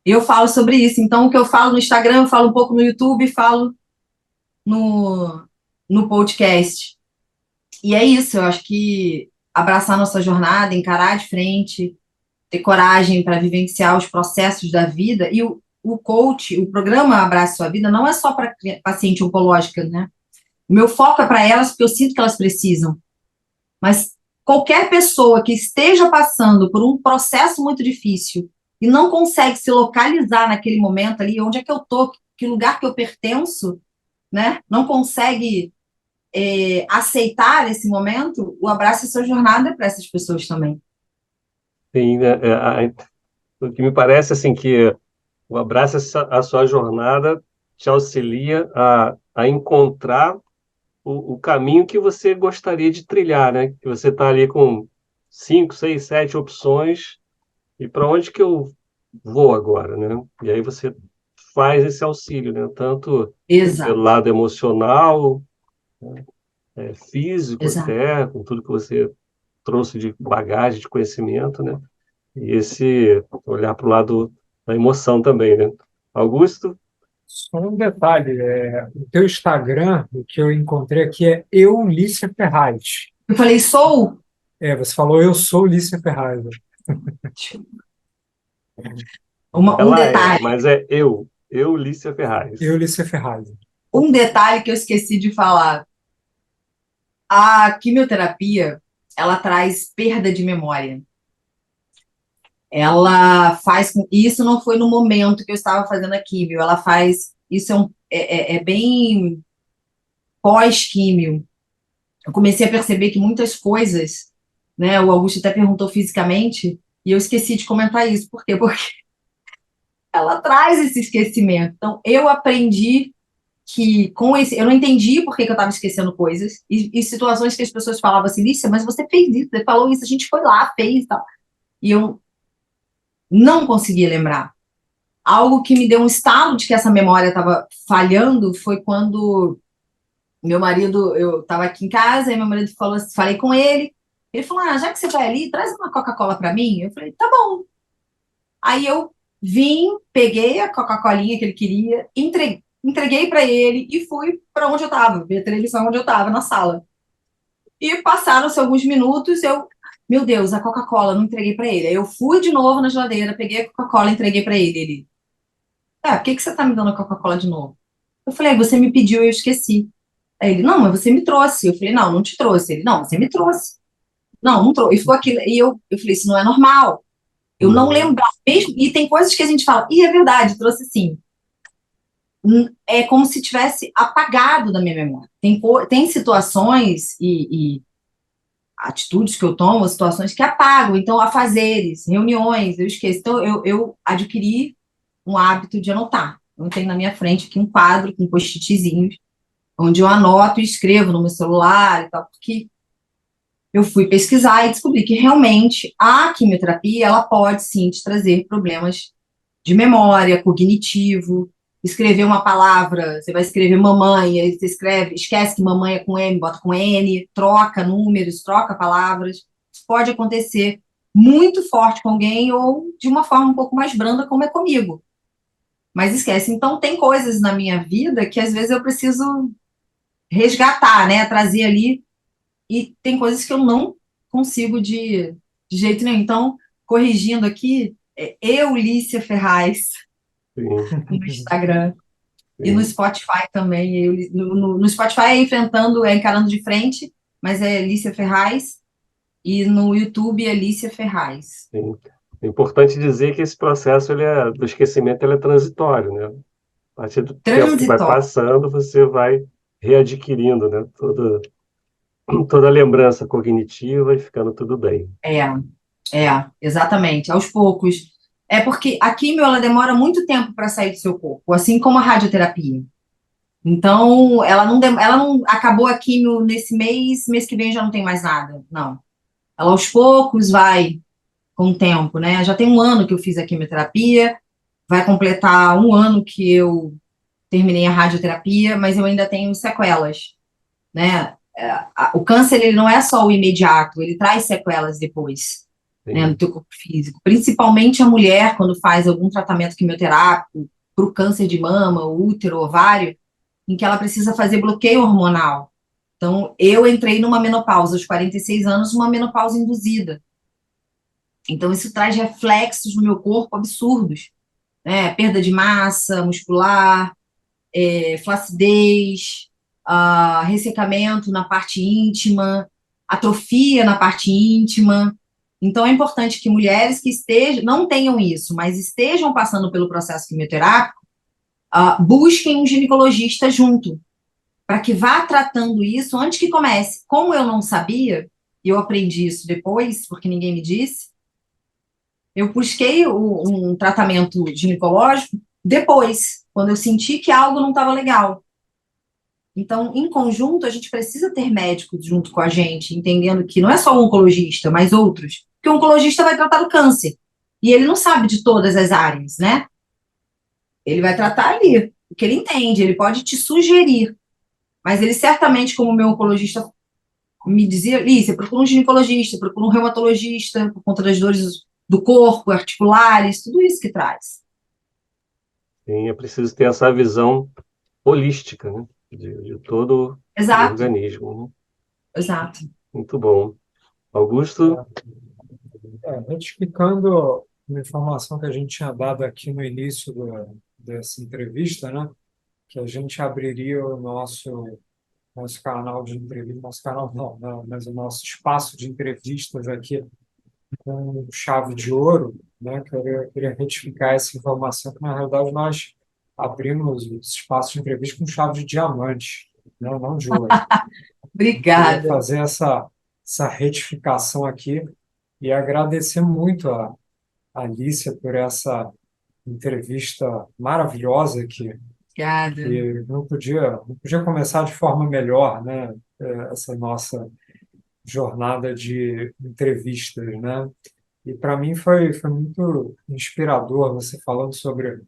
Eu falo sobre isso. Então, o que eu falo no Instagram, eu falo um pouco no YouTube, falo no podcast. E é isso, eu acho que abraçar nossa jornada, encarar de frente, ter coragem para vivenciar os processos da vida. E o coach, o programa Abrace Sua Vida, não é só para paciente oncológica, né? O meu foco é para elas, porque eu sinto que elas precisam. Mas qualquer pessoa que esteja passando por um processo muito difícil e não consegue se localizar naquele momento ali, onde é que eu tô, que lugar que eu pertenço, né? Não consegue aceitar esse momento, o Abraço a Sua Jornada é para essas pessoas também. Sim, né? O que me parece assim que o Abraça a Sua Jornada te auxilia a encontrar o caminho que você gostaria de trilhar, né? Que você está ali com 5, 6, 7 opções e para onde que eu vou agora, né? E aí você faz esse auxílio, né? Tanto pelo Exato, lado emocional, físico exato. até, com tudo que você trouxe de bagagem, de conhecimento, né? E esse olhar para o lado da emoção também, né? Augusto? Só um detalhe, o teu Instagram, o que eu encontrei aqui é Lícia Ferraz. Eu falei, sou Você falou eu sou Lícia Ferraz. um Ela é, detalhe, mas é eu, Lícia Ferraz. Lícia Ferraz. que eu esqueci de falar. A quimioterapia, ela traz perda de memória. Ela faz com. Isso não foi no momento que eu estava fazendo a químio, ela faz. Isso é bem pós-químio. Eu comecei a perceber que muitas coisas, né? O Augusto até perguntou fisicamente, e eu esqueci de comentar isso. Por quê? Porque ela traz esse esquecimento. Então, eu aprendi que com esse. Eu não entendi por que eu estava esquecendo coisas, e situações que as pessoas falavam assim, Lícia, mas você fez isso, você falou isso, a gente foi lá, fez e tal. E eu não conseguia lembrar. Algo que me deu um estalo de que essa memória estava falhando foi quando meu marido, eu estava aqui em casa, e meu marido falou, falei com ele falou, já que você vai ali, traz uma Coca-Cola para mim. Eu falei, tá bom. Aí eu vim, peguei a Coca-Colinha que ele queria, entreguei para ele e fui para onde eu estava, ver a televisão onde eu estava, na sala. E passaram-se alguns minutos, meu Deus, a Coca-Cola, não entreguei para ele. Aí eu fui de novo na geladeira, peguei a Coca-Cola, entreguei para ele. Ele, por que você tá me dando a Coca-Cola de novo? Eu falei, você me pediu e eu esqueci. Aí ele, não, mas você me trouxe. Eu falei, não, não te trouxe. Ele, não, você me trouxe. Não, não trouxe. E ficou aquilo. E eu falei, isso não é normal. Eu não Uhum. lembrar mesmo. E tem coisas que a gente fala, é verdade, trouxe sim. É como se tivesse apagado da minha memória. Tem situações e atitudes que eu tomo, situações que apagam. Então, afazeres, reuniões, eu esqueço. Então, eu adquiri um hábito de anotar. Eu tenho na minha frente aqui um quadro com post-itzinhos, onde eu anoto e escrevo no meu celular e tal, porque eu fui pesquisar e descobri que realmente a quimioterapia, ela pode sim te trazer problemas de memória, cognitivo. Escrever uma palavra, você vai escrever mamãe, aí você escreve, esquece que mamãe é com M, bota com N, troca números, troca palavras. Isso pode acontecer muito forte com alguém ou de uma forma um pouco mais branda, como é comigo. Mas esquece. Então, tem coisas na minha vida que às vezes eu preciso resgatar, né? Trazer ali. E tem coisas que eu não consigo de jeito nenhum. Então, corrigindo aqui, Lícia Ferraz, no Instagram. E no sim, Spotify também. No Spotify é enfrentando, é encarando de frente, mas é Lícia Ferraz. E no YouTube é Lícia Ferraz. sim. É importante dizer que esse processo do esquecimento ele é transitório, né? A partir do tempo que vai Transitório. passando, você vai readquirindo, né? Toda a lembrança cognitiva e ficando tudo bem. Exatamente. Aos poucos. É porque a químio, ela demora muito tempo para sair do seu corpo, assim como a radioterapia. Então, ela não acabou a químio nesse mês que vem já não tem mais nada. Não. Ela aos poucos vai com o tempo, né? Já tem um ano que eu fiz a quimioterapia, vai completar um ano que eu terminei a radioterapia, mas eu ainda tenho sequelas, né? O câncer, ele não é só o imediato, ele traz sequelas depois, né, no Sim, teu corpo físico. Principalmente a mulher, quando faz algum tratamento quimioterápico para o câncer de mama, útero, ovário, em que ela precisa fazer bloqueio hormonal. Então, eu entrei numa menopausa aos 46 anos, uma menopausa induzida. Então, isso traz reflexos no meu corpo absurdos, né? Perda de massa muscular, flacidez, ressecamento na parte íntima, atrofia na parte íntima. Então, é importante que mulheres que estejam, não tenham isso, mas estejam passando pelo processo quimioterápico, busquem um ginecologista junto, para que vá tratando isso antes que comece. Como eu não sabia, e eu aprendi isso depois, porque ninguém me disse, eu busquei um tratamento ginecológico depois, quando eu senti que algo não estava legal. Então, em conjunto, a gente precisa ter médicos junto com a gente, entendendo que não é só o oncologista, mas outros. Porque o oncologista vai tratar do câncer. E ele não sabe de todas as áreas, né? Ele vai tratar ali o que ele entende, ele pode te sugerir. Mas ele certamente, como o meu oncologista me dizia, Lícia, procura um ginecologista, procura um reumatologista, por conta das dores do corpo, articulares, tudo isso que traz. sim, é preciso ter essa visão holística, né? De todo o Exato, organismo, né? exato. Muito bom. Augusto, Retificando uma informação que a gente tinha dado aqui no início dessa entrevista, né? Que a gente abriria o nosso canal de entrevista, nosso canal não, não, mas o nosso espaço de entrevistas aqui com chave de ouro, né? Queria retificar essa informação, que na realidade nós abrimos os espaços de entrevista com chave de diamante, não de ouro. Queria Obrigada. fazer essa retificação aqui e agradecer muito a Alicia por essa entrevista maravilhosa Obrigada. que não podia começar de forma melhor, né? Essa nossa jornada de entrevistas, né? E para mim foi muito inspirador você falando sobre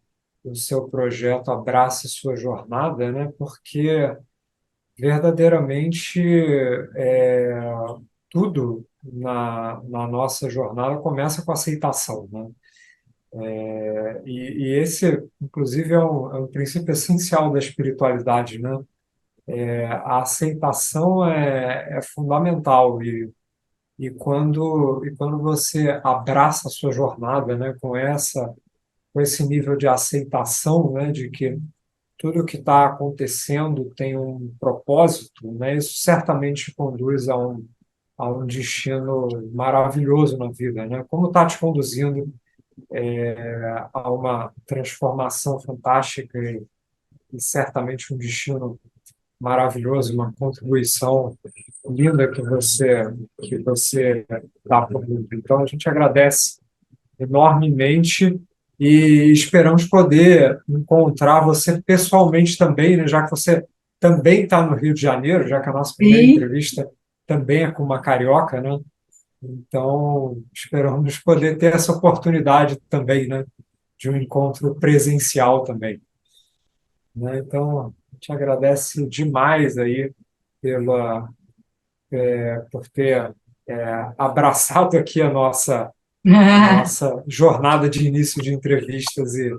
o seu projeto Abrace Sua Jornada, né? Porque verdadeiramente tudo na nossa jornada começa com aceitação, né? E esse, inclusive, é um princípio essencial da espiritualidade, né? A aceitação é fundamental e quando você abraça a sua jornada, né, com esse nível de aceitação, né, de que tudo que está acontecendo tem um propósito, né, isso certamente conduz a um destino maravilhoso na vida, né? Como está te conduzindo a uma transformação fantástica e certamente um destino maravilhoso, uma contribuição linda que você dá para o mundo. Então, a gente agradece enormemente e esperamos poder encontrar você pessoalmente também, né, já que você também está no Rio de Janeiro, já que a nossa primeira Sim, entrevista também é com uma carioca, né? Então, esperamos poder ter essa oportunidade também, né? de um encontro presencial também, né? Então, a gente agradece demais aí por ter abraçado aqui a nossa jornada de início de entrevistas e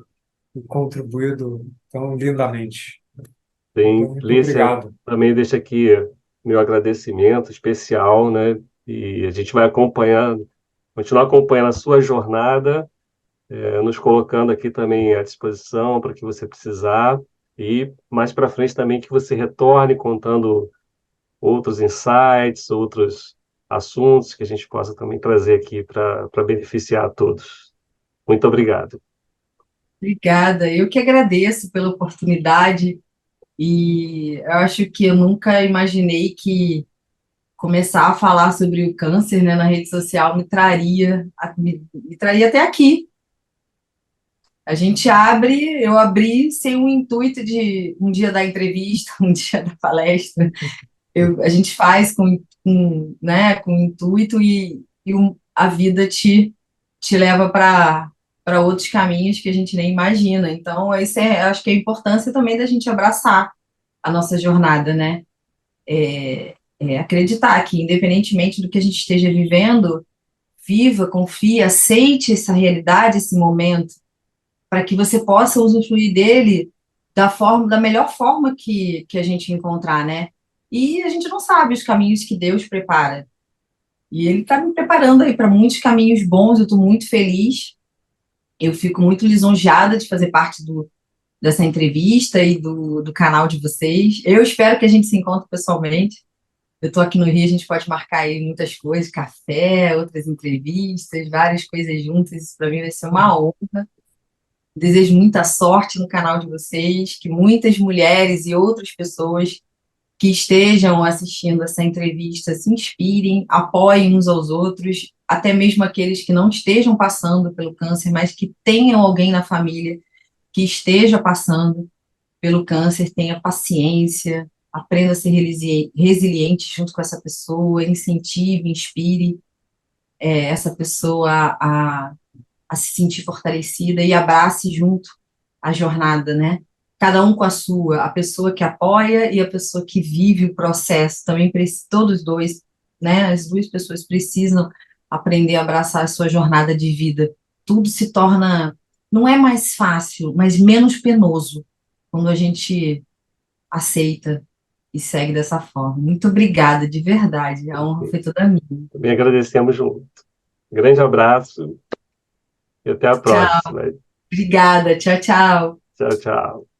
contribuído tão lindamente. Então, Bem, muito Lícia, obrigado. também deixa aqui meu agradecimento especial, né? E a gente vai continuar acompanhando a sua jornada, nos colocando aqui também à disposição para que você precisar. E mais para frente também que você retorne contando outros insights, outros assuntos que a gente possa também trazer aqui para beneficiar a todos. Muito obrigado. Obrigada, eu que agradeço pela oportunidade e eu acho que eu nunca imaginei que começar a falar sobre o câncer, né, na rede social me traria até aqui. A gente abre, eu abri sem o intuito de um dia da entrevista, um dia da palestra. A gente faz né, com intuito a vida te leva para outros caminhos que a gente nem imagina. Então, acho que é a importância também da gente abraçar a nossa jornada, né? Acreditar que, independentemente do que a gente esteja vivendo, viva, confie, aceite essa realidade, esse momento, para que você possa usufruir dele da melhor forma que a gente encontrar, né? E a gente não sabe os caminhos que Deus prepara. E Ele está me preparando aí para muitos caminhos bons, eu estou muito feliz. Eu fico muito lisonjeada de fazer parte dessa entrevista e do canal de vocês. Eu espero que a gente se encontre pessoalmente. Eu estou aqui no Rio, a gente pode marcar aí muitas coisas, café, outras entrevistas, várias coisas juntas. Isso para mim vai ser uma honra. Desejo muita sorte no canal de vocês, que muitas mulheres e outras pessoas que estejam assistindo essa entrevista se inspirem, apoiem uns aos outros, até mesmo aqueles que não estejam passando pelo câncer, mas que tenham alguém na família que esteja passando pelo câncer, tenha paciência, aprenda a ser resiliente junto com essa pessoa, incentive, inspire essa pessoa a se sentir fortalecida e abrace junto a jornada, né? Cada um com a sua, a pessoa que apoia e a pessoa que vive o processo, também todos dois, né? As duas pessoas precisam aprender a abraçar a sua jornada de vida. Tudo se torna, não é mais fácil, mas menos penoso quando a gente aceita e segue dessa forma. Muito obrigada, de verdade. A honra foi toda minha. Também agradecemos junto. Grande abraço e até a Tchau, próxima. obrigada. Tchau, tchau. Tchau, tchau.